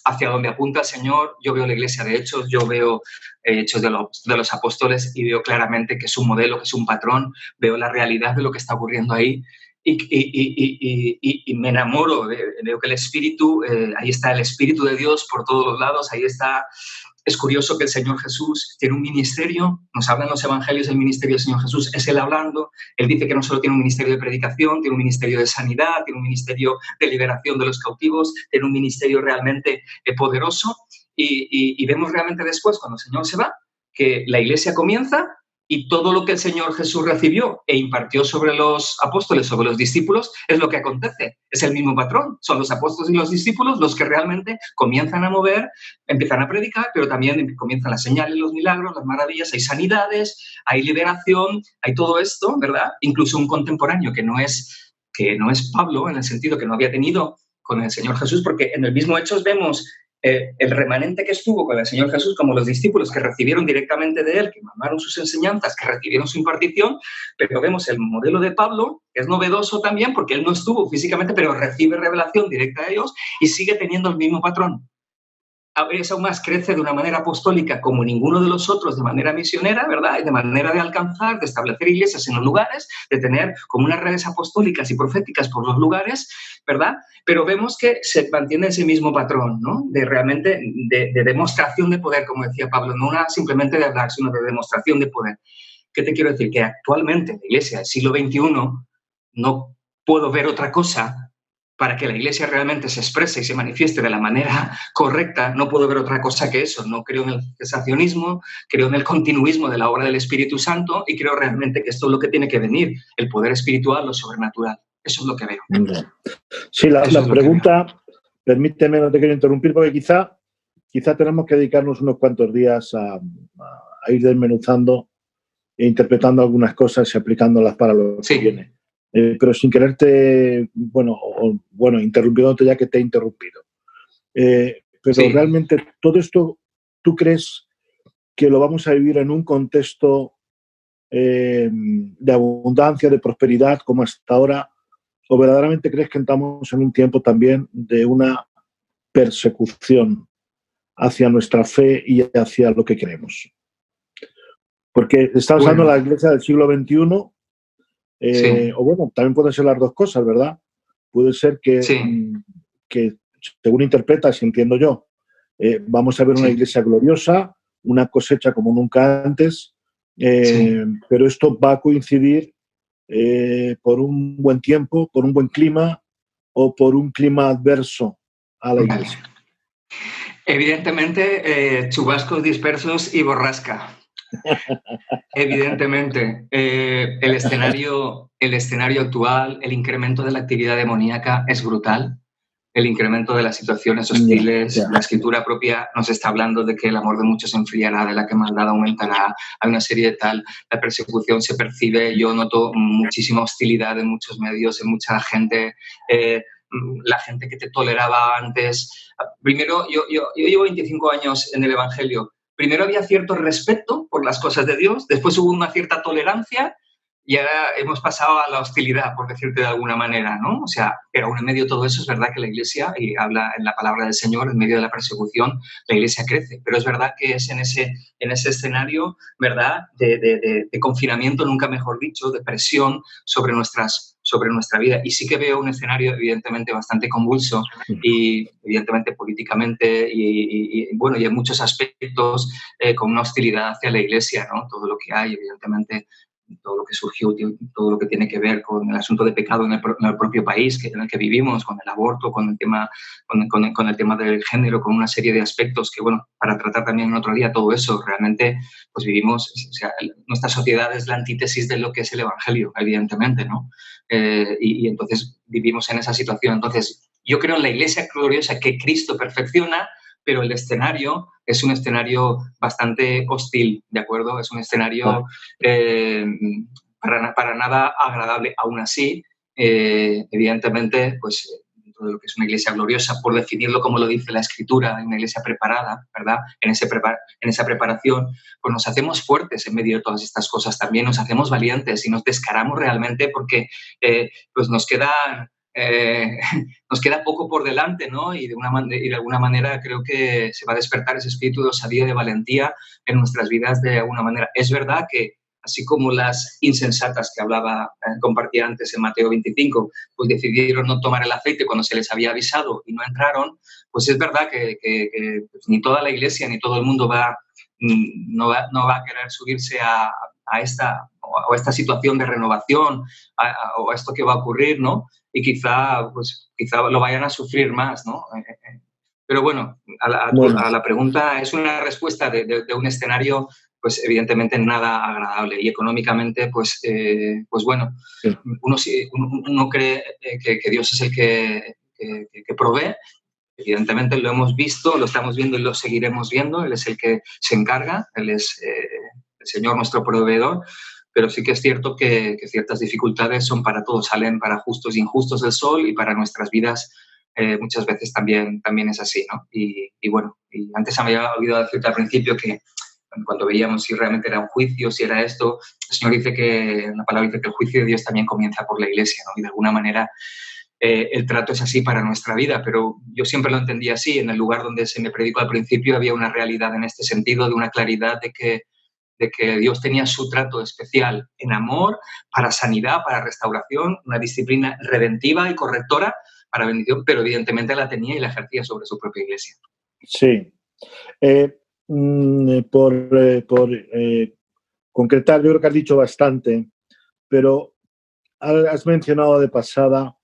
hacia donde apunta el Señor, yo veo la iglesia de Hechos, yo veo Hechos de los Apóstoles y veo claramente que es un modelo, que es un patrón, veo la realidad de lo que está ocurriendo ahí. Y me enamoro, veo que el Espíritu, ahí está el Espíritu de Dios por todos los lados, ahí está. Es curioso que el Señor Jesús tiene un ministerio, nos hablan los evangelios del ministerio del Señor Jesús, es Él hablando. Él dice que no solo tiene un ministerio de predicación, tiene un ministerio de sanidad, tiene un ministerio de liberación de los cautivos, tiene un ministerio realmente poderoso. Y vemos realmente después, cuando el Señor se va, que la iglesia comienza y todo lo que el Señor Jesús recibió e impartió sobre los apóstoles, sobre los discípulos, es lo que acontece. Es el mismo patrón. Son los apóstoles y los discípulos los que realmente comienzan a mover, empiezan a predicar, pero también comienzan las señales, los milagros, las maravillas, hay sanidades, hay liberación, hay todo esto, ¿verdad? Incluso un contemporáneo que no es Pablo, en el sentido que no había tenido con el Señor Jesús, porque en el mismo Hechos vemos el remanente que estuvo con el Señor Jesús, como los discípulos que recibieron directamente de él, que mamaron sus enseñanzas, que recibieron su impartición, pero vemos el modelo de Pablo, que es novedoso también, porque él no estuvo físicamente, pero recibe revelación directa de Dios y sigue teniendo el mismo patrón. Es aún más, crece de una manera apostólica como ninguno de los otros, de manera misionera, ¿verdad? Y de manera de alcanzar, de establecer iglesias en los lugares, de tener como unas redes apostólicas y proféticas por los lugares, ¿verdad? Pero vemos que se mantiene ese mismo patrón, ¿no? De realmente, de demostración de poder, como decía Pablo, no una simplemente de hablar, sino de demostración de poder. ¿Qué te quiero decir? Que actualmente en la iglesia del siglo XXI no puedo ver otra cosa. Para que la Iglesia realmente se exprese y se manifieste de la manera correcta, no puedo ver otra cosa que eso. No creo en el cesacionismo, creo en el continuismo de la obra del Espíritu Santo y creo realmente que esto es lo que tiene que venir, el poder espiritual, lo sobrenatural. Eso es lo que veo. Sí, la pregunta, permíteme, no te quiero interrumpir, porque quizá tenemos que dedicarnos unos cuantos días a ir desmenuzando e interpretando algunas cosas y aplicándolas para lo que viene. Pero sin quererte, interrumpiéndote ya que te he interrumpido. Pero realmente todo esto, ¿tú crees que lo vamos a vivir en un contexto de abundancia, de prosperidad, como hasta ahora? ¿O verdaderamente crees que estamos en un tiempo también de una persecución hacia nuestra fe y hacia lo que creemos? Porque estamos hablando de la iglesia del siglo XXI. También pueden ser las dos cosas, ¿verdad? Puede ser que según interpretas, entiendo yo, vamos a ver una iglesia gloriosa, una cosecha como nunca antes, pero esto va a coincidir por un buen tiempo, por un buen clima o por un clima adverso a la iglesia. Evidentemente, chubascos dispersos y borrasca. Evidentemente, el escenario actual, el incremento de la actividad demoníaca es brutal. El incremento de las situaciones hostiles, la escritura propia nos está hablando de que el amor de muchos se enfriará, de la que maldad aumentará, hay una serie de tal, la persecución se percibe, yo noto muchísima hostilidad en muchos medios, en mucha gente, la gente que te toleraba antes. Primero, yo llevo 25 años en el Evangelio. Primero había cierto respeto por las cosas de Dios, después hubo una cierta tolerancia y ahora hemos pasado a la hostilidad, por decirte de alguna manera, ¿no? O sea, pero aún en medio de todo eso es verdad que la Iglesia, y habla en la palabra del Señor, en medio de la persecución, la Iglesia crece. Pero es verdad que es en ese escenario, ¿verdad?, de confinamiento, nunca mejor dicho, de presión sobre nuestra vida. Y sí que veo un escenario evidentemente bastante convulso y evidentemente políticamente y en muchos aspectos con una hostilidad hacia la Iglesia, ¿no? Todo lo que hay, evidentemente, todo lo que surgió, todo lo que tiene que ver con el asunto de pecado en el propio país en el que vivimos, con el aborto, con el tema del género, con una serie de aspectos que, para tratar también en otro día todo eso, realmente pues vivimos, o sea, nuestra sociedad es la antítesis de lo que es el Evangelio, evidentemente, ¿no? Y entonces vivimos en esa situación. Entonces, yo creo en la Iglesia gloriosa que Cristo perfecciona, pero el escenario es un escenario bastante hostil, ¿de acuerdo? Es un escenario para nada agradable. Aún así, evidentemente, pues dentro de lo que es una iglesia gloriosa, por definirlo como lo dice la Escritura, una iglesia preparada, ¿verdad? En esa preparación, pues nos hacemos fuertes en medio de todas estas cosas. También nos hacemos valientes y nos descaramos realmente porque pues nos queda poco por delante, ¿no? Y de alguna manera creo que se va a despertar ese espíritu de osadía, de valentía en nuestras vidas de alguna manera. Es verdad que así como las insensatas que compartía antes en Mateo 25, pues decidieron no tomar el aceite cuando se les había avisado y no entraron, pues es verdad que pues ni toda la iglesia ni todo el mundo no va a querer subirse a esta situación de renovación o a esto que va a ocurrir, ¿no? Y quizá lo vayan a sufrir más, ¿no? Pero a la pregunta es una respuesta de un escenario pues evidentemente nada agradable. Y económicamente, pues bueno, Sí. uno cree que Dios es el que provee. Evidentemente lo hemos visto, lo estamos viendo y lo seguiremos viendo. Él es el que se encarga, Él es el Señor nuestro proveedor, pero sí que es cierto que ciertas dificultades son para todos, salen para justos e injustos del sol y para nuestras vidas muchas veces también es así, ¿no? Y bueno, y antes me había olvidado decirte al principio que cuando veíamos si realmente era un juicio, si era esto, el Señor dice la palabra dice que el juicio de Dios también comienza por la Iglesia, ¿no? Y de alguna manera el trato es así para nuestra vida, pero yo siempre lo entendí así. En el lugar donde se me predicó al principio había una realidad en este sentido, de una claridad de que Dios tenía su trato especial en amor, para sanidad, para restauración, una disciplina redentiva y correctora para bendición, pero evidentemente la tenía y la ejercía sobre su propia iglesia. Sí. Por concretar, yo creo que has dicho bastante, pero has mencionado de pasada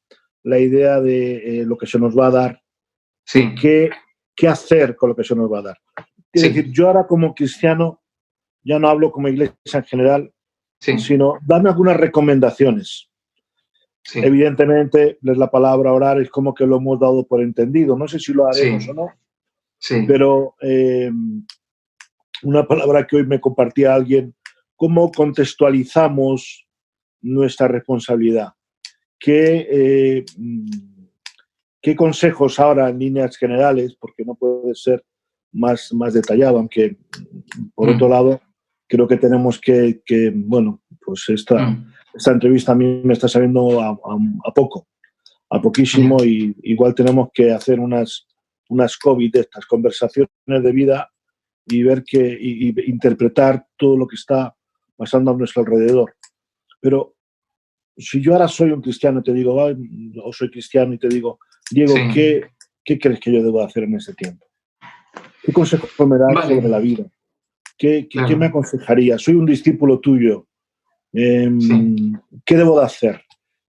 la idea de lo que se nos va a dar, Sí. qué hacer con lo que se nos va a dar. Es Sí. decir, yo ahora como cristiano ya no hablo como iglesia en general, Sí. sino darme algunas recomendaciones. Sí. Evidentemente, la palabra orar es como que lo hemos dado por entendido. No sé si lo haremos Sí. o no, Sí. pero una palabra que hoy me compartía alguien, ¿cómo contextualizamos nuestra responsabilidad? ¿Qué consejos ahora en líneas generales, porque no puede ser más detallado, aunque por otro lado creo que tenemos que bueno, pues esta entrevista a mí me está saliendo a poquísimo, y igual tenemos que hacer unas COVID de estas conversaciones de vida y ver y interpretar todo lo que está pasando a nuestro alrededor. Pero si yo ahora soy un cristiano y te digo, o soy cristiano y te digo, Diego, Sí. ¿qué crees que yo debo hacer en ese tiempo? ¿Qué consejo me das sobre la vida? ¿Qué me aconsejarías? Soy un discípulo tuyo. Sí. ¿Qué debo de hacer?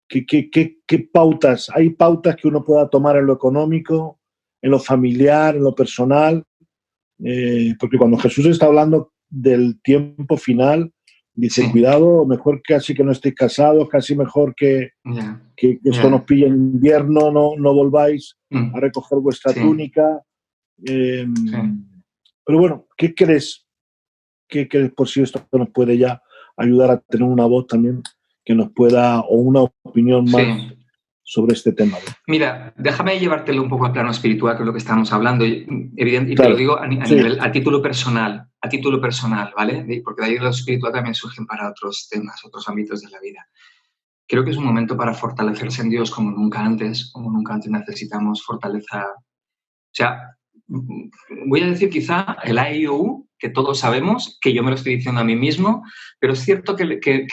¿Qué pautas? ¿Hay pautas que uno pueda tomar en lo económico, en lo familiar, en lo personal? Porque cuando Jesús está hablando del tiempo final, dice, Sí. cuidado, mejor casi que no estéis casados, casi mejor que esto nos pille en invierno, no volváis a recoger vuestra túnica. Pero bueno, ¿qué crees? ¿Qué crees por si esto nos puede ya ayudar a tener una voz también que nos pueda, o una opinión más sobre este tema? Mira, déjame llevártelo un poco al plano espiritual, que es lo que estamos hablando. Evidente, y claro. Te lo digo a título personal, ¿vale? Porque de ahí lo espiritual también surgen para otros temas, otros ámbitos de la vida. Creo que es un momento para fortalecerse en Dios como nunca antes necesitamos fortaleza. O sea, voy a decir quizá el AIOU, que todos sabemos, que yo me lo estoy diciendo a mí mismo, pero es cierto que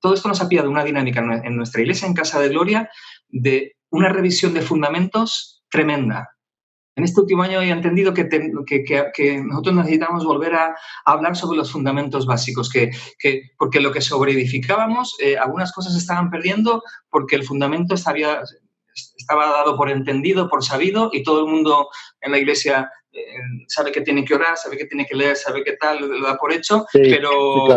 todo esto nos ha pillado una dinámica en nuestra iglesia, en Casa de Gloria, de una revisión de fundamentos tremenda. En este último año he entendido que nosotros necesitamos volver a hablar sobre los fundamentos básicos, porque lo que sobreedificábamos, algunas cosas se estaban perdiendo porque el fundamento estaba dado por entendido, por sabido, y todo el mundo en la iglesia sabe que tiene que orar, sabe que tiene que leer, sabe que tal, lo da por hecho, pero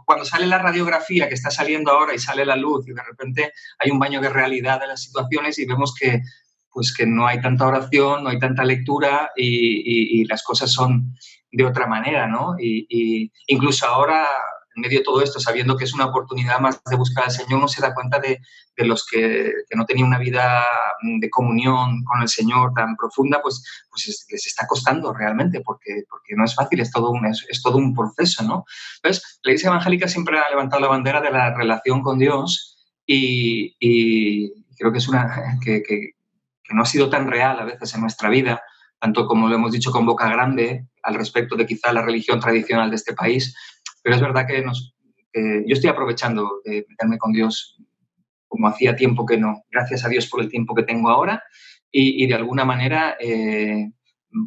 cuando sale la radiografía que está saliendo ahora y sale la luz y de repente hay un baño de realidad de las situaciones y vemos que no hay tanta oración, no hay tanta lectura y las cosas son de otra manera, ¿no? Y incluso ahora, en medio de todo esto, sabiendo que es una oportunidad más de buscar al Señor, uno se da cuenta de los que no tenían una vida de comunión con el Señor tan profunda, pues les está costando realmente, porque no es fácil, es todo un proceso, ¿no? Entonces, la Iglesia Evangélica siempre ha levantado la bandera de la relación con Dios y creo que es que no ha sido tan real a veces en nuestra vida, tanto como lo hemos dicho con boca grande al respecto de quizá la religión tradicional de este país, pero es verdad que yo estoy aprovechando de meterme con Dios como hacía tiempo que no, gracias a Dios por el tiempo que tengo ahora y de alguna manera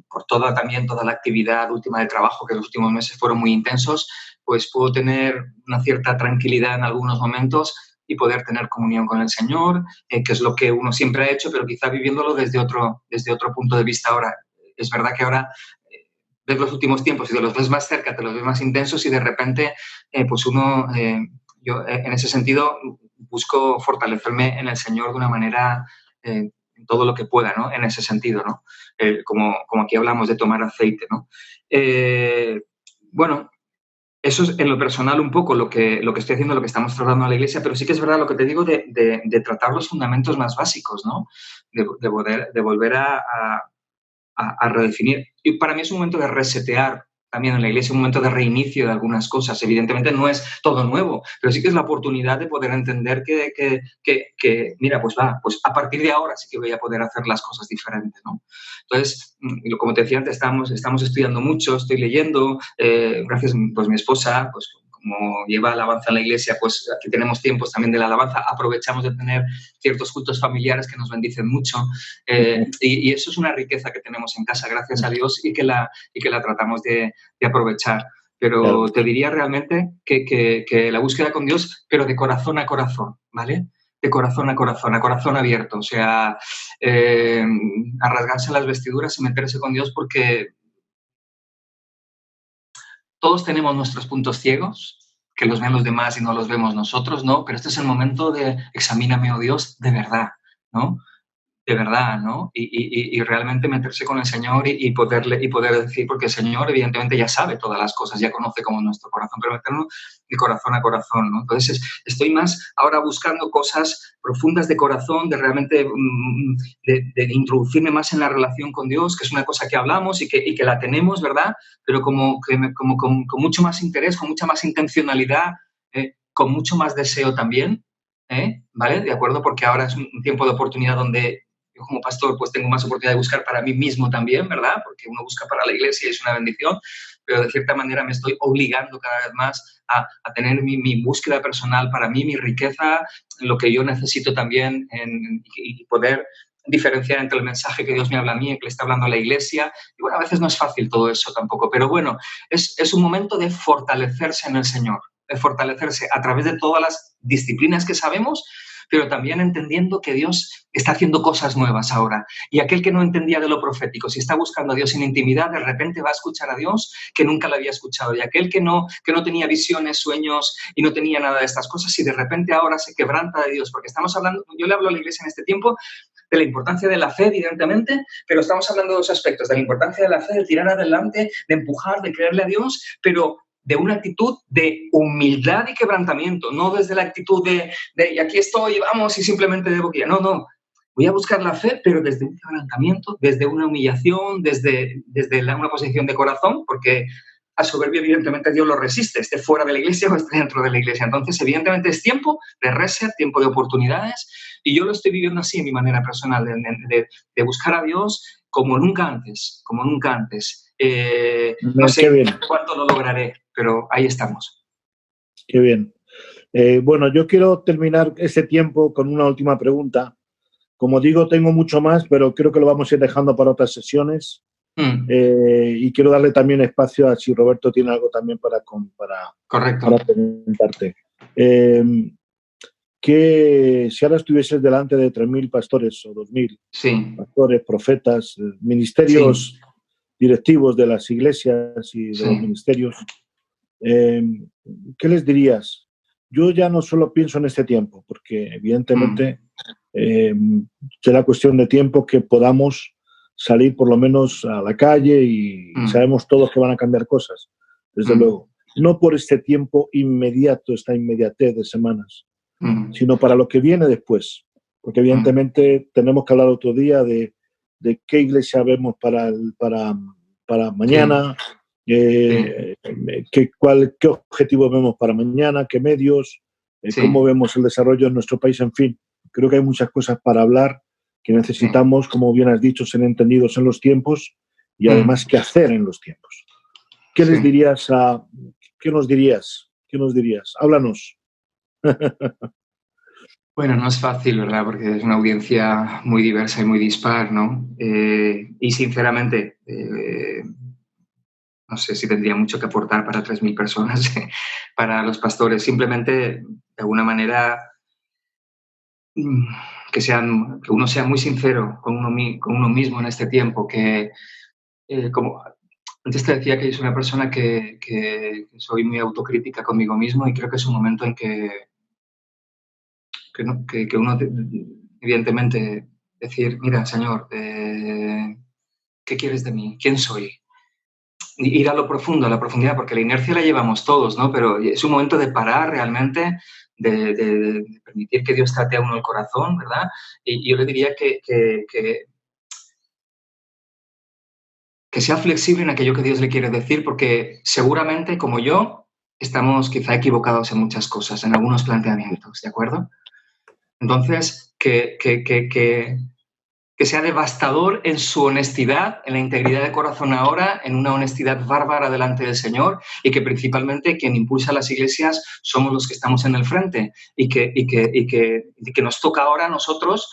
por toda la actividad última de trabajo, que los últimos meses fueron muy intensos, pues puedo tener una cierta tranquilidad en algunos momentos y poder tener comunión con el Señor, que es lo que uno siempre ha hecho, pero quizá viviéndolo desde otro punto de vista ahora. Es verdad que ahora ves los últimos tiempos y te los ves más cerca, te los ves más intensos y de repente, pues uno, yo en ese sentido busco fortalecerme en el Señor de una manera, en todo lo que pueda, ¿no? En ese sentido, ¿no? Como aquí hablamos de tomar aceite, ¿no? Bueno, eso es en lo personal un poco lo que estoy haciendo, lo que estamos tratando a la Iglesia, pero sí que es verdad lo que te digo de tratar los fundamentos más básicos, ¿no? De volver a redefinir. Y para mí es un momento de resetear también en la Iglesia, un momento de reinicio de algunas cosas. Evidentemente no es todo nuevo, pero sí que es la oportunidad de poder entender que mira, pues pues a partir de ahora sí que voy a poder hacer las cosas diferentes, ¿no? Entonces, como te decía antes, estamos estudiando mucho, estoy leyendo, gracias pues mi esposa, pues como lleva alabanza en la iglesia, pues aquí tenemos tiempos también de la alabanza, aprovechamos de tener ciertos cultos familiares que nos bendicen mucho, y eso es una riqueza que tenemos en casa, gracias a Dios, y que la tratamos de aprovechar. Pero Claro. te diría realmente que la búsqueda con Dios, pero de corazón a corazón, ¿vale? De corazón a corazón abierto, o sea, a rasgarse las vestiduras y meterse con Dios, porque todos tenemos nuestros puntos ciegos, que los ven los demás y no los vemos nosotros, ¿no? Pero este es el momento de examíname, oh Dios, de verdad, ¿no? De verdad, ¿no? Y realmente meterse con el Señor y poder decir, porque el Señor evidentemente ya sabe todas las cosas, ya conoce cómo es nuestro corazón, pero meternos de corazón a corazón, ¿no? Entonces estoy más ahora buscando cosas profundas de corazón, de realmente de introducirme más en la relación con Dios, que es una cosa que hablamos y que la tenemos, ¿verdad? Pero como con mucho más interés, con mucha más intencionalidad, con mucho más deseo también, ¿vale? De acuerdo, porque ahora es un tiempo de oportunidad donde yo como pastor pues tengo más oportunidad de buscar para mí mismo también, ¿verdad? Porque uno busca para la iglesia y es una bendición, pero de cierta manera me estoy obligando cada vez más a tener mi búsqueda personal para mí, mi riqueza, lo que yo necesito también y poder diferenciar entre el mensaje que Dios me habla a mí y que le está hablando a la iglesia. Y bueno, a veces no es fácil todo eso tampoco, pero bueno, es un momento de fortalecerse en el Señor, de fortalecerse a través de todas las disciplinas que sabemos, pero también entendiendo que Dios está haciendo cosas nuevas ahora. Y aquel que no entendía de lo profético, si está buscando a Dios en intimidad, de repente va a escuchar a Dios que nunca lo había escuchado. Y aquel que no tenía visiones, sueños y no tenía nada de estas cosas, y de repente ahora se quebranta de Dios, porque estamos hablando, yo le hablo a la iglesia en este tiempo de la importancia de la fe, evidentemente, pero estamos hablando de dos aspectos, de la importancia de la fe, de tirar adelante, de empujar, de creerle a Dios, pero de una actitud de humildad y quebrantamiento, no desde la actitud de y aquí estoy, vamos, y simplemente de boquilla. No, no. Voy a buscar la fe, pero desde un quebrantamiento, desde una humillación, desde una posición de corazón, porque a soberbia, evidentemente, Dios lo resiste, esté fuera de la iglesia o esté dentro de la iglesia. Entonces, evidentemente, es tiempo de reset, tiempo de oportunidades, y yo lo estoy viviendo así en mi manera personal, de buscar a Dios como nunca antes, como nunca antes. No Qué sé bien. cuánto lo lograré, pero ahí estamos. Qué bien. Bueno, yo quiero terminar este tiempo con una última pregunta. Como digo, tengo mucho más, pero creo que lo vamos a ir dejando para otras sesiones. Y quiero darle también espacio a si Roberto tiene algo también para preguntarte. Que si ahora estuvieses delante de 3.000 pastores o 2.000 sí. pastores, profetas, ministerios directivos de las iglesias y de los ministerios, ¿qué les dirías? Yo ya no solo pienso en este tiempo, porque evidentemente será cuestión de tiempo que podamos salir por lo menos a la calle y sabemos todos que van a cambiar cosas, desde luego. No por este tiempo inmediato, esta inmediatez de semanas, sino para lo que viene después. Porque evidentemente tenemos que hablar otro día de qué iglesia vemos para mañana, qué objetivos vemos para mañana, qué medios, cómo vemos el desarrollo en nuestro país, en fin. Creo que hay muchas cosas para hablar que necesitamos, como bien has dicho, ser entendidos en los tiempos y además qué hacer en los tiempos. ¿Qué les dirías qué nos dirías? ¿Qué nos dirías? Háblanos. Bueno, no es fácil, ¿verdad? Porque es una audiencia muy diversa y muy dispar, ¿no? Y sinceramente, no sé si tendría mucho que aportar para 3.000 personas, para los pastores. Simplemente, de alguna manera, que uno sea muy sincero con uno mismo en este tiempo, que como Antes te decía que soy una persona que soy muy autocrítica conmigo mismo y creo que es un momento en que uno, evidentemente, decir, mira, Señor, ¿qué quieres de mí? ¿Quién soy? Ir a lo profundo, a la profundidad, porque la inercia la llevamos todos, ¿no? Pero es un momento de parar realmente, de permitir que Dios trate a uno el corazón, ¿verdad? Y yo le diría que sea flexible en aquello que Dios le quiere decir, porque seguramente, como yo, estamos quizá equivocados en muchas cosas, en algunos planteamientos, ¿de acuerdo? Entonces, que sea devastador en su honestidad, en la integridad de corazón ahora, en una honestidad bárbara delante del Señor, y que principalmente quien impulsa las iglesias somos los que estamos en el frente, y que nos toca ahora a nosotros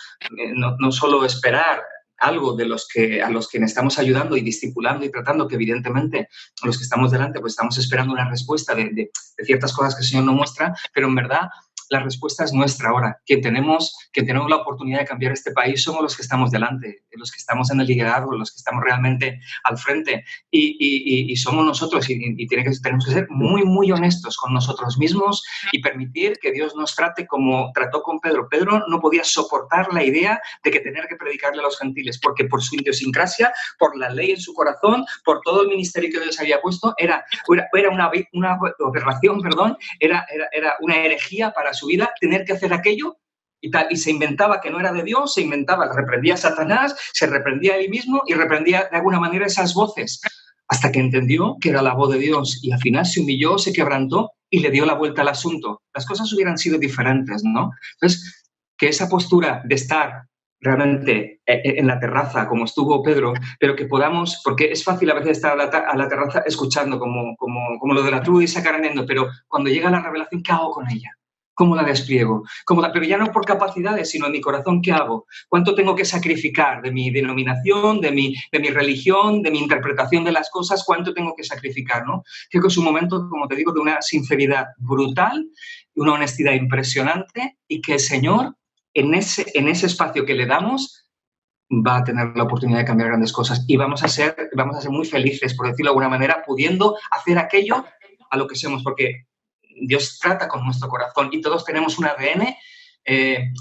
no solo esperar algo de a los que estamos ayudando y discipulando y tratando, que evidentemente a los que estamos delante pues estamos esperando una respuesta de ciertas cosas que el Señor nos muestra, pero en verdad la respuesta es nuestra ahora. Quien tenemos la oportunidad de cambiar este país somos los que estamos delante, los que estamos en el liderazgo, los que estamos realmente al frente. Y somos nosotros y tenemos que ser muy, muy honestos con nosotros mismos y permitir que Dios nos trate como trató con Pedro. Pedro no podía soportar la idea de que tener que predicarle a los gentiles, porque por su idiosincrasia, por la ley en su corazón, por todo el ministerio que Dios había puesto, era una aberración, perdón, era una herejía para su vida tener que hacer aquello y se inventaba que no era de Dios, reprendía a Satanás, se reprendía a él mismo y reprendía de alguna manera esas voces, hasta que entendió que era la voz de Dios y al final se humilló, se quebrantó y le dio la vuelta al asunto. Las cosas hubieran sido diferentes, ¿no? Entonces, que esa postura de estar realmente en la terraza, como estuvo Pedro, pero que podamos, porque es fácil a veces estar a la terraza escuchando como lo de la tribu de Isaac ardiendo, pero cuando llega la revelación, ¿qué hago con ella? ¿Cómo la despliego? Pero ya no por capacidades, sino en mi corazón, ¿qué hago? ¿Cuánto tengo que sacrificar de mi denominación, de mi religión, de mi interpretación de las cosas? ¿Cuánto tengo que sacrificar, no? Creo que es un momento, como te digo, de una sinceridad brutal, una honestidad impresionante y que el Señor, en ese espacio que le damos, va a tener la oportunidad de cambiar grandes cosas y vamos a ser muy felices, por decirlo de alguna manera, pudiendo hacer aquello a lo que somos, porque Dios trata con nuestro corazón y todos tenemos un ADN,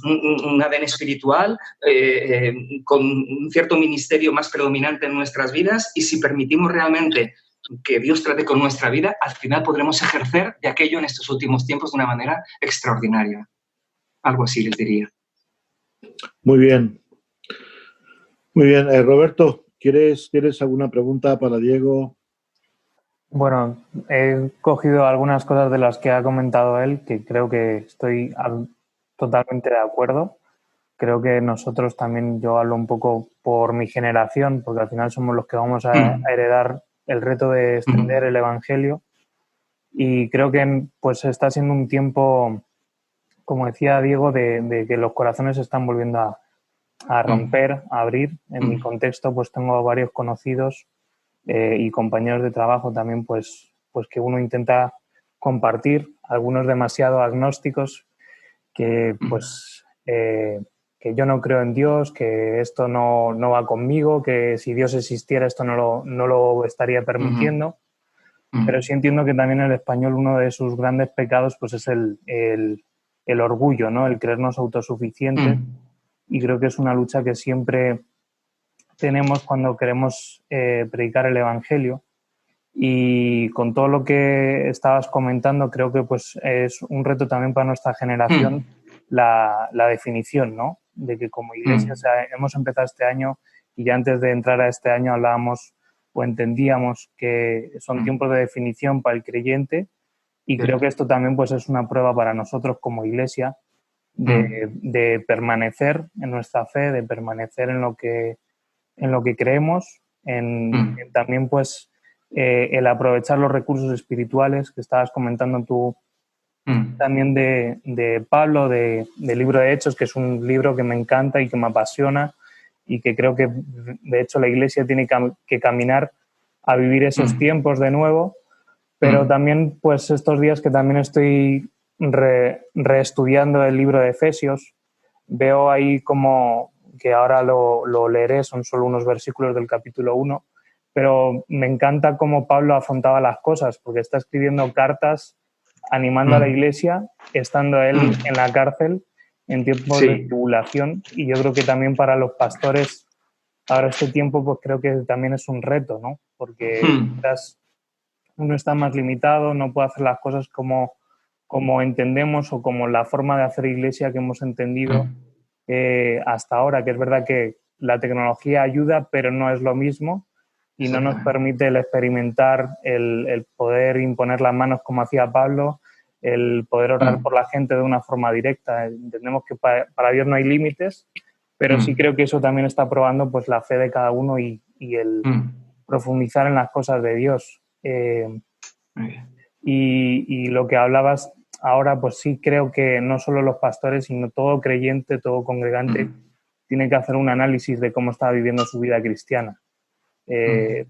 un ADN espiritual, con un cierto ministerio más predominante en nuestras vidas, y si permitimos realmente que Dios trate con nuestra vida, al final podremos ejercer de aquello en estos últimos tiempos de una manera extraordinaria. Algo así les diría. Muy bien. Muy bien. Roberto, ¿tienes alguna pregunta para Diego? Bueno, he cogido algunas cosas de las que ha comentado él, que creo que estoy totalmente de acuerdo. Creo que nosotros también, yo hablo un poco por mi generación, porque al final somos los que vamos a heredar el reto de extender el Evangelio. Y creo que pues está siendo un tiempo, como decía Diego, de que los corazones se están volviendo a romper, a abrir. En mi contexto, pues tengo varios conocidos y compañeros de trabajo también, pues que uno intenta compartir, algunos demasiado agnósticos, que que yo no creo en Dios, que esto no va conmigo, que si Dios existiera esto no lo estaría permitiendo. Pero sí entiendo que también el español, uno de sus grandes pecados pues es el orgullo, ¿no? El creernos autosuficientes. Y creo que es una lucha que siempre tenemos cuando queremos predicar el Evangelio. Y con todo lo que estabas comentando, creo que pues es un reto también para nuestra generación la definición, ¿no? De que como iglesia, o sea, hemos empezado este año y ya antes de entrar a este año hablábamos o entendíamos que son tiempos de definición para el creyente, y creo que esto también pues es una prueba para nosotros como iglesia de permanecer en nuestra fe, de permanecer en lo que creemos, en también pues el aprovechar los recursos espirituales que estabas comentando tú también de Pablo, del libro de Hechos, que es un libro que me encanta y que me apasiona, y que creo que de hecho la iglesia tiene que caminar a vivir esos tiempos de nuevo. Pero también pues estos días que también estoy reestudiando el libro de Efesios, veo ahí como que ahora lo leeré, son solo unos versículos del capítulo 1, pero me encanta cómo Pablo afrontaba las cosas, porque está escribiendo cartas animando a la iglesia, estando él en la cárcel en tiempos de tribulación, y yo creo que también para los pastores ahora este tiempo pues creo que también es un reto, ¿no? Porque quizás uno está más limitado, no puede hacer las cosas como entendemos o como la forma de hacer iglesia que hemos entendido hasta ahora, que es verdad que la tecnología ayuda, pero no es lo mismo y no nos permite el experimentar, el poder imponer las manos como hacía Pablo, el poder orar por la gente de una forma directa. Entendemos que para Dios no hay límites, pero sí creo que eso también está probando pues, la fe de cada uno y el profundizar en las cosas de Dios. Y lo que hablabas ahora, pues sí creo que no solo los pastores, sino todo creyente, todo congregante, tiene que hacer un análisis de cómo está viviendo su vida cristiana.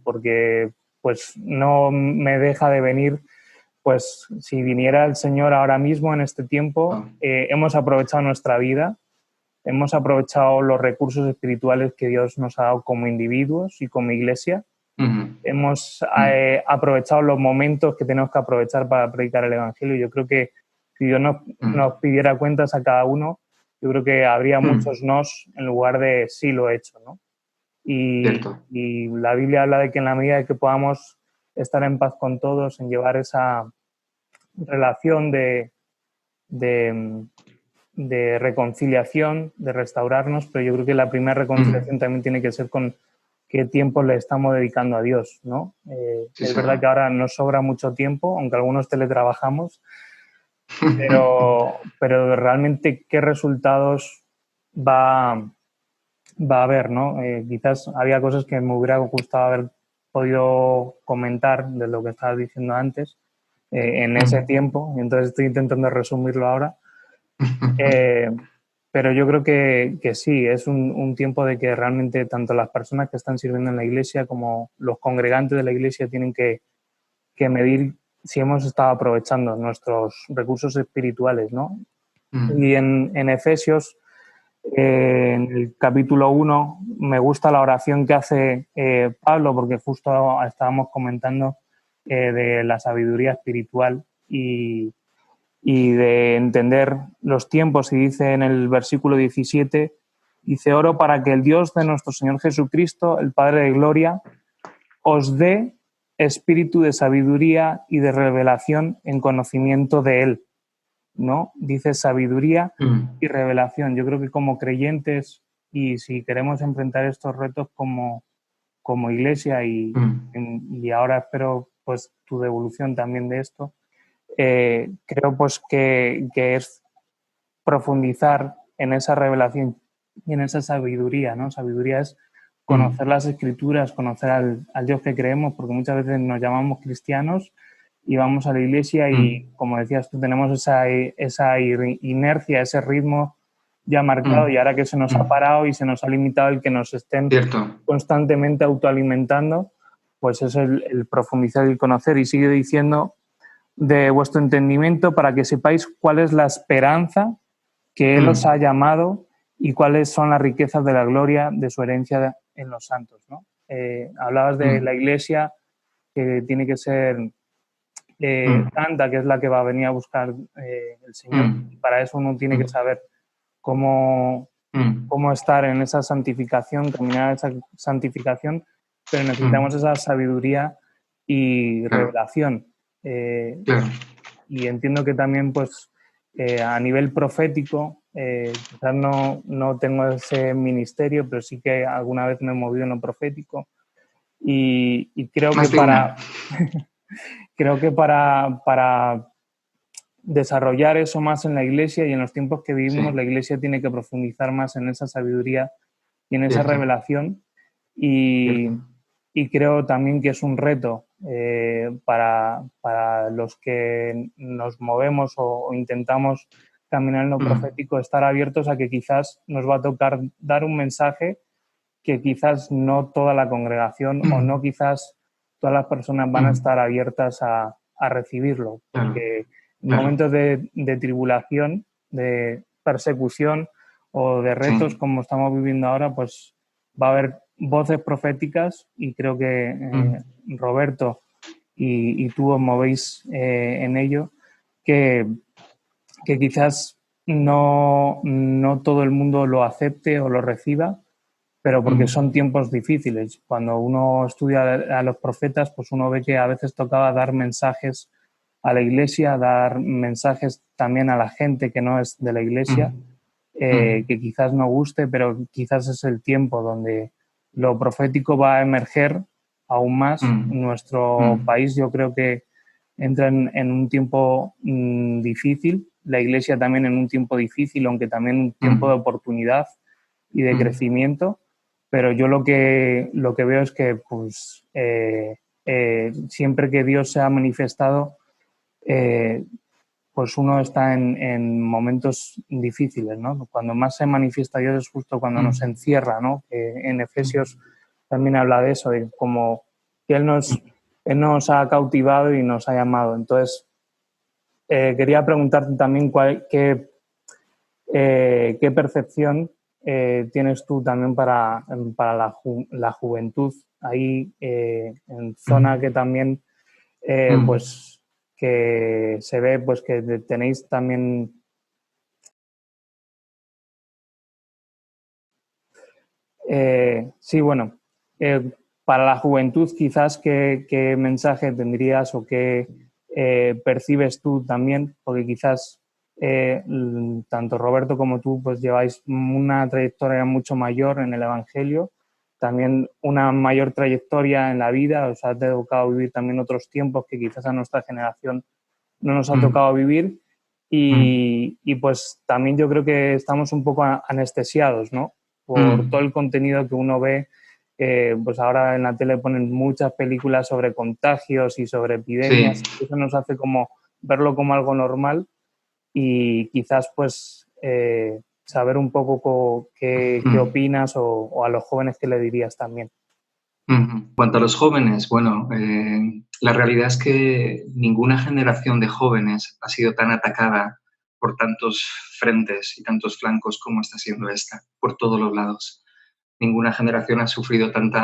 Porque pues no me deja de venir, pues si viniera el Señor ahora mismo en este tiempo, hemos aprovechado nuestra vida, hemos aprovechado los recursos espirituales que Dios nos ha dado como individuos y como iglesia. Hemos aprovechado los momentos que tenemos que aprovechar para predicar el Evangelio. Yo creo que si Dios nos pidiera cuentas a cada uno, yo creo que habría muchos nos en lugar de sí lo he hecho, ¿no? Y la Biblia habla de que en la medida de que podamos estar en paz con todos, en llevar esa relación de reconciliación, de restaurarnos, pero yo creo que la primera reconciliación también tiene que ser con qué tiempo le estamos dedicando a Dios, ¿no? Es verdad que ahora nos sobra mucho tiempo, aunque algunos teletrabajamos, pero realmente qué resultados va a haber, ¿no? Quizás había cosas que me hubiera gustado haber podido comentar de lo que estabas diciendo antes en ese tiempo, y entonces estoy intentando resumirlo ahora. Pero yo creo que sí, es un tiempo de que realmente tanto las personas que están sirviendo en la iglesia como los congregantes de la iglesia tienen que medir si hemos estado aprovechando nuestros recursos espirituales, ¿no? Y en Efesios, en el capítulo 1, me gusta la oración que hace Pablo, porque justo estábamos comentando de la sabiduría espiritual y de entender los tiempos, y dice en el versículo 17, dice: oro para que el Dios de nuestro Señor Jesucristo, el Padre de Gloria, os dé espíritu de sabiduría y de revelación en conocimiento de Él, ¿no? Dice sabiduría y revelación. Yo creo que como creyentes, y si queremos enfrentar estos retos como iglesia, y ahora espero pues tu devolución también de esto, creo pues que es profundizar en esa revelación y en esa sabiduría, ¿no? Sabiduría es conocer las Escrituras, conocer al Dios que creemos, porque muchas veces nos llamamos cristianos y vamos a la iglesia y, como decías tú, tenemos esa inercia, ese ritmo ya marcado, y ahora que se nos ha parado y se nos ha limitado el que nos estén constantemente autoalimentando, pues es el profundizar y el conocer. Y sigue diciendo: de vuestro entendimiento, para que sepáis cuál es la esperanza que Él os ha llamado y cuáles son las riquezas de la gloria de su herencia en los santos, ¿no? Hablabas de la iglesia, que tiene que ser santa, que es la que va a venir a buscar el Señor. Y para eso uno tiene que saber cómo estar en esa santificación, caminar en esa santificación, pero necesitamos esa sabiduría y revelación. Y entiendo que también pues a nivel profético, quizás no tengo ese ministerio, pero sí que alguna vez me he movido en lo profético, y creo que creo que para desarrollar eso más en la iglesia y en los tiempos que vivimos, la iglesia tiene que profundizar más en esa sabiduría y en esa revelación, y creo también que es un reto para los que nos movemos o intentamos caminar en lo profético, estar abiertos a que quizás nos va a tocar dar un mensaje que quizás no toda la congregación o no quizás todas las personas van a estar abiertas a recibirlo, porque en momentos de tribulación, de persecución o de retos como estamos viviendo ahora, pues va a haber voces proféticas y creo que Roberto y tú os movéis en ello, que quizás no todo el mundo lo acepte o lo reciba, pero porque son tiempos difíciles. Cuando uno estudia a los profetas, pues uno ve que a veces tocaba dar mensajes a la iglesia, dar mensajes también a la gente que no es de la iglesia, que quizás no guste, pero quizás es el tiempo donde lo profético va a emerger aún más. Nuestro país, yo creo que entra en un tiempo difícil, la iglesia también en un tiempo difícil, aunque también un tiempo de oportunidad y de crecimiento, pero yo lo que veo es que pues, siempre que Dios se ha manifestado, pues uno está en momentos difíciles, ¿no? Cuando más se manifiesta Dios es justo cuando nos encierra, ¿no? En Efesios también habla de eso, de como que Él nos ha cautivado y nos ha llamado. Entonces, quería preguntarte también qué percepción tienes tú también para la juventud ahí en zona que también pues que se ve pues que tenéis también sí, bueno, para la juventud quizás qué mensaje tendrías o qué percibes tú también, porque quizás tanto Roberto como tú pues lleváis una trayectoria mucho mayor en el Evangelio, también una mayor trayectoria en la vida, os ha tocado vivir también otros tiempos que quizás a nuestra generación no nos ha tocado vivir y pues también yo creo que estamos un poco anestesiados, ¿no? Por todo el contenido que uno ve. Pues ahora en la tele ponen muchas películas sobre contagios y sobre epidemias. Sí. Eso nos hace como verlo como algo normal y quizás pues saber un poco qué opinas o a los jóvenes qué le dirías también. En cuanto a los jóvenes, bueno, la realidad es que ninguna generación de jóvenes ha sido tan atacada por tantos frentes y tantos flancos como está siendo esta, por todos los lados. Ninguna generación ha sufrido tanto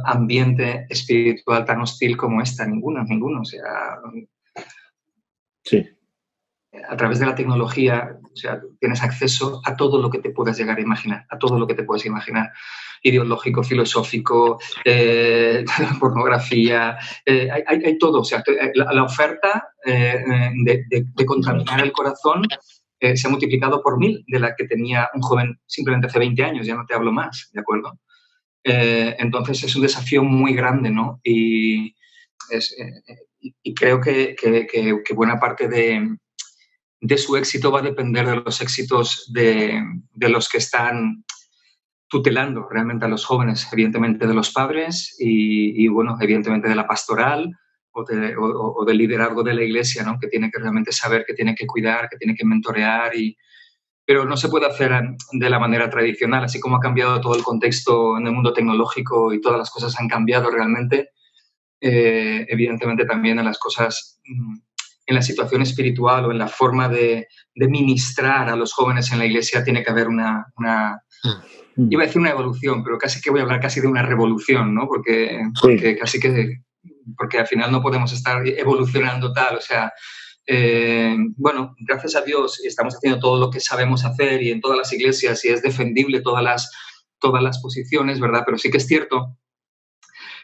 ambiente espiritual tan hostil como esta, ninguno. O sea, sí. A través de la tecnología, o sea, tienes acceso a todo lo que te puedas llegar a imaginar, a todo lo que te puedes imaginar, ideológico, filosófico, pornografía, hay todo, o sea, la oferta de contaminar el corazón se ha multiplicado por 1000 de la que tenía un joven simplemente hace 20 años, ya no te hablo más, ¿de acuerdo? Entonces es un desafío muy grande, ¿no? Y creo que buena parte de su éxito va a depender de los éxitos de los que están tutelando realmente a los jóvenes, evidentemente de los padres y bueno, evidentemente de la pastoral o del liderazgo de la iglesia, ¿no? Que tiene que realmente saber que tiene que cuidar, que tiene que mentorear pero no se puede hacer de la manera tradicional, así como ha cambiado todo el contexto en el mundo tecnológico y todas las cosas han cambiado realmente, evidentemente también en las cosas, en la situación espiritual o en la forma de ministrar a los jóvenes en la iglesia tiene que haber iba a decir una evolución, pero casi que voy a hablar casi de una revolución, ¿no? Porque al final no podemos estar evolucionando tal, o sea, bueno, gracias a Dios estamos haciendo todo lo que sabemos hacer y en todas las iglesias y es defendible todas las posiciones, ¿verdad? Pero sí que es cierto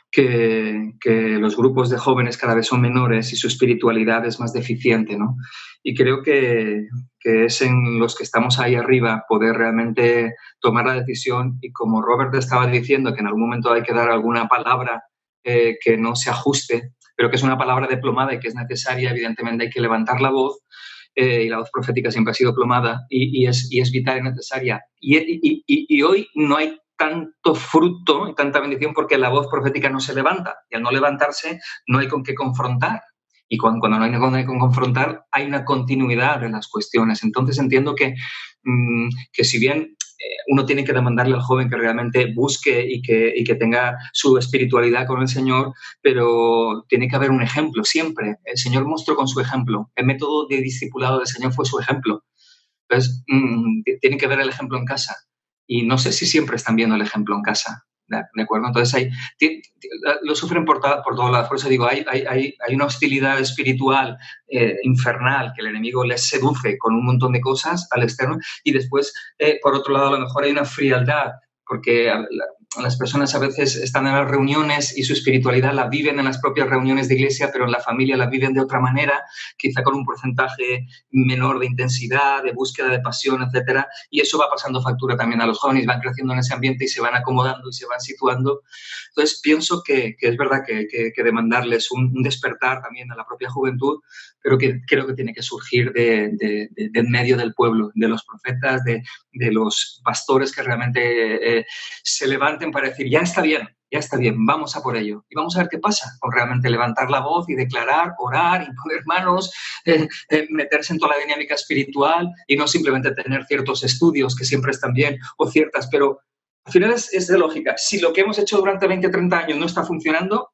que los grupos de jóvenes cada vez son menores y su espiritualidad es más deficiente, ¿no? Y creo que es en los que estamos ahí arriba poder realmente tomar la decisión y como Robert estaba diciendo que en algún momento hay que dar alguna palabra que no se ajuste, pero que es una palabra diplomada y que es necesaria, evidentemente hay que levantar la voz y la voz profética siempre ha sido plomada y es vital y necesaria. Y hoy no hay tanto fruto y tanta bendición porque la voz profética no se levanta y al no levantarse no hay con qué confrontar y cuando no hay con qué confrontar hay una continuidad de las cuestiones. Entonces entiendo que si bien uno tiene que demandarle al joven que realmente busque y que tenga su espiritualidad con el Señor, pero tiene que haber un ejemplo siempre. El Señor mostró con su ejemplo. El método de discipulado del Señor fue su ejemplo. Entonces, tiene que ver el ejemplo en casa. y no sé si siempre están viendo el ejemplo en casa. ¿De acuerdo? Entonces lo sufren por todos lados. Por eso digo, hay una hostilidad espiritual infernal que el enemigo les seduce con un montón de cosas al externo, y después, por otro lado, a lo mejor hay una frialdad, porque las personas a veces están en las reuniones y su espiritualidad la viven en las propias reuniones de iglesia, pero en la familia la viven de otra manera, quizá con un porcentaje menor de intensidad, de búsqueda de pasión, etcétera, y eso va pasando factura también a los jóvenes, van creciendo en ese ambiente y se van acomodando y se van situando. Entonces, pienso que es verdad que demandarles un despertar también a la propia juventud, pero que creo que tiene que surgir de en medio del pueblo, de los profetas, de los pastores que realmente se levanten para decir, ya está bien, vamos a por ello. Y vamos a ver qué pasa con realmente levantar la voz y declarar, orar, imponer manos, meterse en toda la dinámica espiritual y no simplemente tener ciertos estudios que siempre están bien o ciertas, pero al final es de lógica. Si lo que hemos hecho durante 20 o 30 años no está funcionando,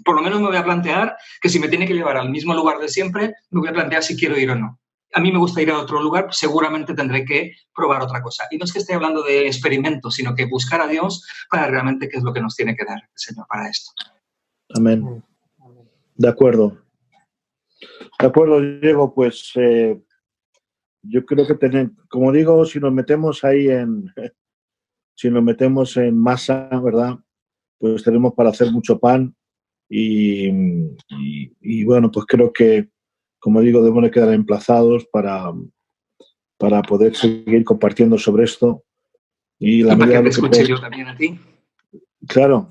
por lo menos me voy a plantear que si me tiene que llevar al mismo lugar de siempre, me voy a plantear si quiero ir o no. A mí me gusta ir a otro lugar, seguramente tendré que probar otra cosa. Y no es que esté hablando de experimentos, sino que buscar a Dios para realmente qué es lo que nos tiene que dar el Señor para esto. Amén. De acuerdo. De acuerdo, Diego, pues yo creo que como digo, si nos metemos en masa, ¿verdad? Pues tenemos para hacer mucho pan y bueno, pues creo que, como digo, debemos de quedar emplazados para poder seguir compartiendo sobre esto. Y la para medida que te de escuche yo también a ti. Claro.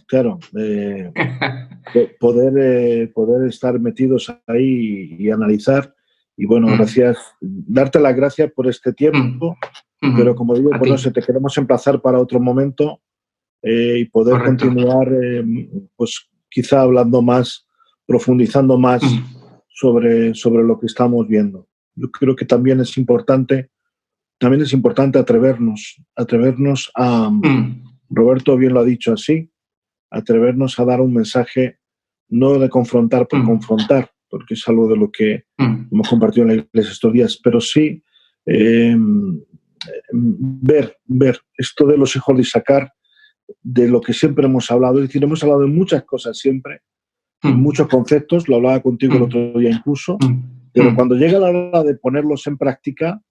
Poder estar metidos ahí y analizar. Y bueno, gracias. Darte las gracias por este tiempo. Pero como digo, pues no sé, te queremos emplazar para otro momento y poder continuar, pues quizá hablando más, profundizando más sobre lo que estamos viendo. Yo creo que también es importante atrevernos a, Roberto bien lo ha dicho así, atrevernos a dar un mensaje no de confrontar por confrontar, porque es algo de lo que hemos compartido en la iglesia estos días, pero sí ver esto de los hijos de Isaacar, de lo que siempre hemos hablado. Es decir, hemos hablado de muchas cosas siempre, muchos conceptos, lo hablaba contigo el otro día incluso, pero cuando llega la hora de ponerlos en práctica,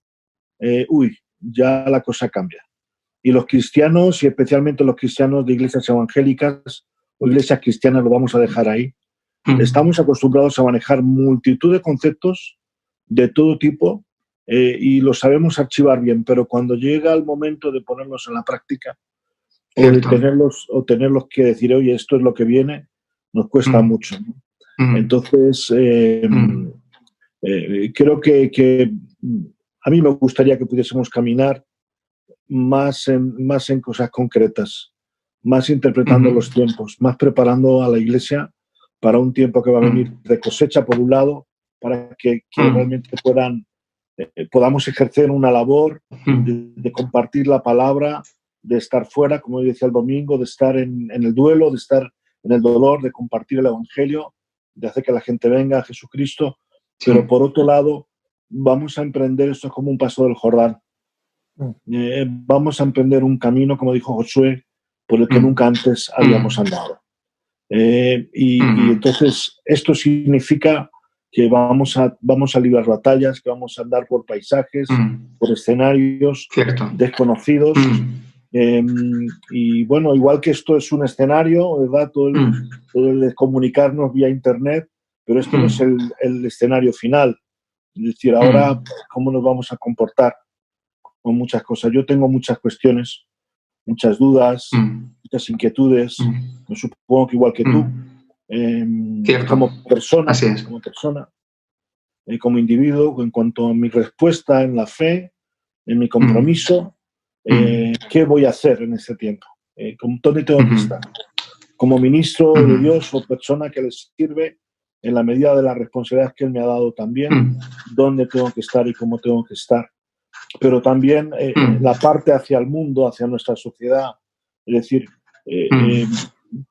ya la cosa cambia. Y los cristianos, y especialmente los cristianos de iglesias evangélicas o iglesias cristianas, lo vamos a dejar ahí, estamos acostumbrados a manejar multitud de conceptos de todo tipo y los sabemos archivar bien, pero cuando llega el momento de ponerlos en la práctica o de tenerlos que decir, oye, esto es lo que viene, nos cuesta mucho, ¿no? Entonces, creo que a mí me gustaría que pudiésemos caminar más en cosas concretas, más interpretando los tiempos, más preparando a la iglesia para un tiempo que va a venir de cosecha, por un lado, para que realmente podamos ejercer una labor de compartir la palabra, de estar fuera, como decía el domingo, de estar en el duelo, de estar en el dolor, de compartir el evangelio, de hacer que la gente venga a Jesucristo. Pero por otro lado, vamos a emprender esto como un paso del Jordán. Vamos a emprender un camino, como dijo Josué, por el que nunca antes habíamos andado. Y entonces esto significa que vamos a librar batallas, que vamos a andar por paisajes, por escenarios desconocidos. Y bueno, igual que esto es un escenario, ¿verdad? Todo el de comunicarnos vía internet, pero esto no es el escenario final. Es decir, ahora, ¿cómo nos vamos a comportar con muchas cosas? Yo tengo muchas cuestiones, muchas dudas, muchas inquietudes. Me supongo que igual que tú, como persona, como individuo, en cuanto a mi respuesta en la fe, en mi compromiso, ¿qué voy a hacer en ese tiempo? ¿Dónde tengo que estar? Como ministro de Dios o persona que le sirve, en la medida de la responsabilidad que Él me ha dado también, dónde tengo que estar y cómo tengo que estar. Pero también la parte hacia el mundo, hacia nuestra sociedad, es decir,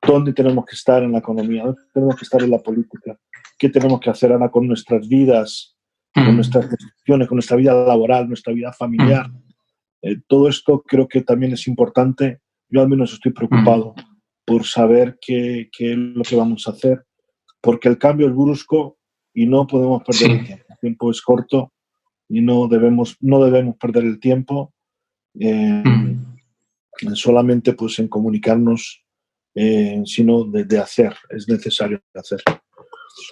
dónde tenemos que estar en la economía, dónde tenemos que estar en la política, qué tenemos que hacer ahora con nuestras vidas, con nuestras decisiones, con nuestra vida laboral, nuestra vida familiar, Todo esto creo que también es importante. Yo al menos estoy preocupado por saber qué es lo que vamos a hacer, porque el cambio es brusco y no podemos perder el tiempo. El tiempo es corto y no debemos perder el tiempo solamente pues, en comunicarnos, sino de hacer. Es necesario hacer.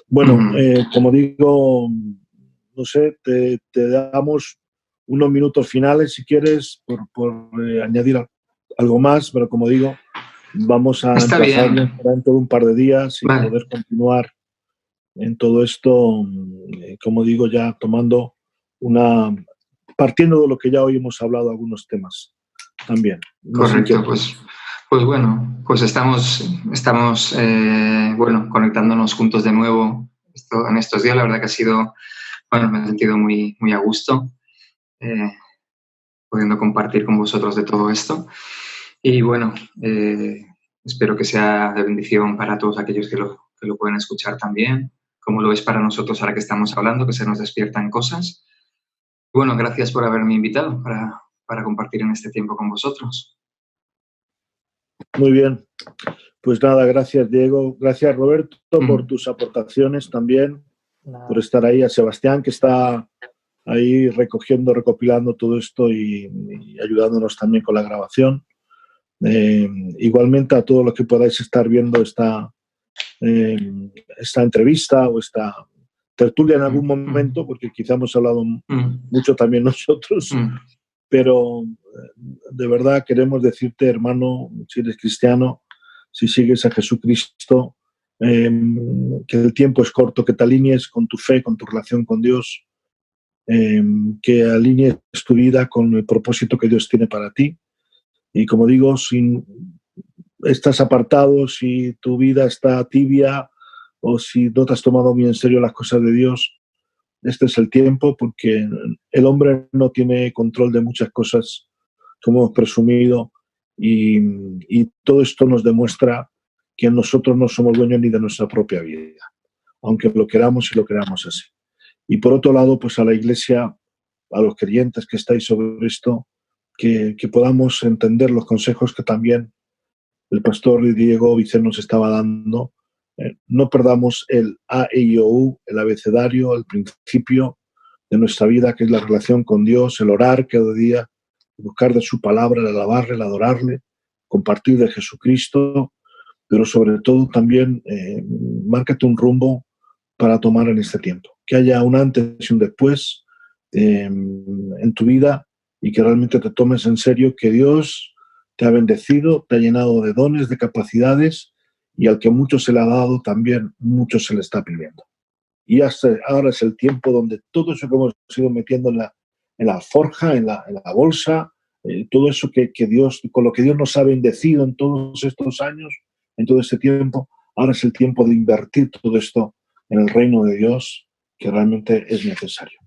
Bueno, como digo, no sé, te damos unos minutos finales si quieres por añadir algo más, pero como digo, vamos a Está emplazarnos bien. dentro de un par de días y Vale. poder continuar en todo esto, como digo, ya partiendo de lo que ya hoy hemos hablado, algunos temas también. Correcto, pues bueno, pues estamos bueno, conectándonos juntos de nuevo en estos días. La verdad que ha sido, bueno, me he sentido muy, muy a gusto pudiendo compartir con vosotros de todo esto. Y bueno, espero que sea de bendición para todos aquellos que lo pueden escuchar también, como lo es para nosotros ahora que estamos hablando, que se nos despiertan cosas. Bueno, gracias por haberme invitado para compartir en este tiempo con vosotros. Muy bien. Pues nada, gracias Diego, gracias Roberto por tus aportaciones también, por estar ahí, a Sebastián que está ahí recopilando todo esto y ayudándonos también con la grabación. Igualmente a todos los que podáis estar viendo esta entrevista o esta tertulia en algún momento, porque quizá hemos hablado mucho también nosotros, pero de verdad queremos decirte, hermano, si eres cristiano, si sigues a Jesucristo, que el tiempo es corto, que te alinees con tu fe, con tu relación con Dios, que alinees tu vida con el propósito que Dios tiene para ti. Y como digo, si estás apartado, si tu vida está tibia o si no te has tomado muy en serio las cosas de Dios, este es el tiempo, porque el hombre no tiene control de muchas cosas, como hemos presumido, y todo esto nos demuestra que nosotros no somos dueños ni de nuestra propia vida, aunque lo queramos y lo queramos así. Y por otro lado, pues a la Iglesia, a los creyentes que estáis sobre esto, que podamos entender los consejos que también el pastor Diego Vicente nos estaba dando. No perdamos el A, E, I, O, U, el abecedario, el principio de nuestra vida, que es la relación con Dios, el orar cada día, buscar de su palabra, el alabarle, el adorarle, compartir de Jesucristo, pero sobre todo también márcate un rumbo para tomar en este tiempo. Que haya un antes y un después en tu vida y que realmente te tomes en serio que Dios te ha bendecido, te ha llenado de dones, de capacidades, y al que mucho se le ha dado, también mucho se le está pidiendo. Y ahora es el tiempo donde todo eso que hemos ido metiendo en la forja, en la bolsa, todo eso que Dios, con lo que Dios nos ha bendecido en todos estos años, en todo este tiempo, ahora es el tiempo de invertir todo esto en el reino de Dios, que realmente es necesario.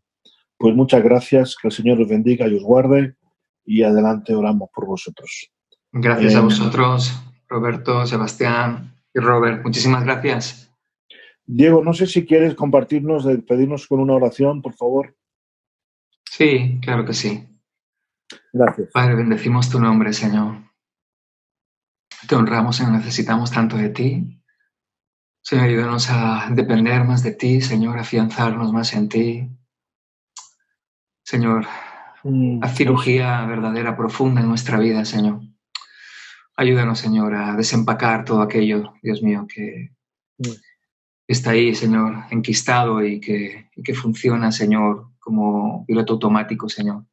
Pues muchas gracias, que el Señor os bendiga y os guarde, y adelante oramos por vosotros. Gracias a vosotros, Roberto, Sebastián y Robert. Muchísimas gracias. Diego, no sé si quieres compartirnos, pedirnos con una oración, por favor. Sí, claro que sí. Gracias. Padre, bendecimos tu nombre, Señor. Te honramos y necesitamos tanto de ti. Señor, ayúdanos a depender más de ti, Señor, a afianzarnos más en ti. Señor, haz cirugía verdadera, profunda en nuestra vida, Señor. Ayúdanos, Señor, a desempacar todo aquello, Dios mío, que está ahí, Señor, enquistado y que funciona, Señor, como piloto automático, Señor.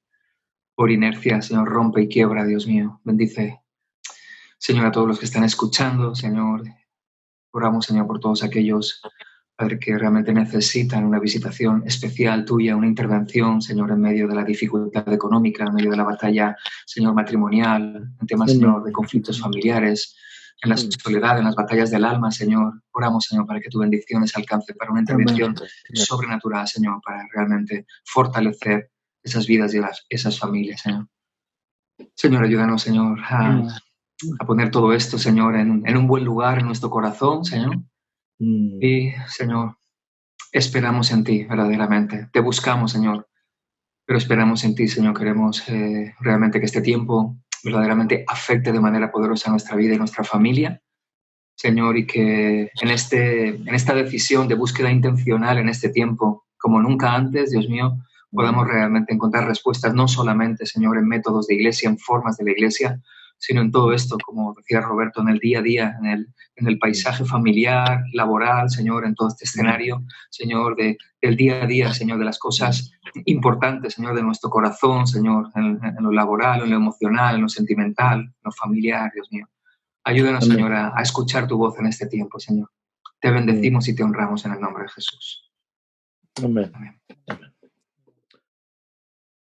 Por inercia, Señor, rompe y quiebra, Dios mío. Bendice, Señor, a todos los que están escuchando, Señor. Oramos, Señor, por todos aquellos, Padre, que realmente necesitan una visitación especial tuya, una intervención, Señor, en medio de la dificultad económica, en medio de la batalla, Señor, matrimonial, en temas, Señor, de conflictos familiares, en la soledad, en las batallas del alma, Señor. Oramos, Señor, para que tu bendición les alcance para una intervención sobrenatural, Señor, para realmente fortalecer esas vidas y esas familias, Señor. Señor, ayúdanos, Señor, a poner todo esto, Señor, en un buen lugar en nuestro corazón, Señor. Y, Señor, esperamos en ti verdaderamente. Te buscamos, Señor, pero esperamos en ti, Señor. Queremos realmente que este tiempo verdaderamente afecte de manera poderosa nuestra vida y nuestra familia, Señor, y que en esta decisión de búsqueda intencional en este tiempo, como nunca antes, Dios mío, podamos realmente encontrar respuestas, no solamente, Señor, en métodos de iglesia, en formas de la iglesia, sino en todo esto, como decía Roberto, en el día a día, en el paisaje familiar, laboral, Señor, en todo este escenario, Señor, del día a día, Señor, de las cosas importantes, Señor, de nuestro corazón, Señor, en lo laboral, en lo emocional, en lo sentimental, en lo familiar, Dios mío. Ayúdanos, Señor, a escuchar tu voz en este tiempo, Señor. Te bendecimos y te honramos en el nombre de Jesús. Amén. Amén. Amén.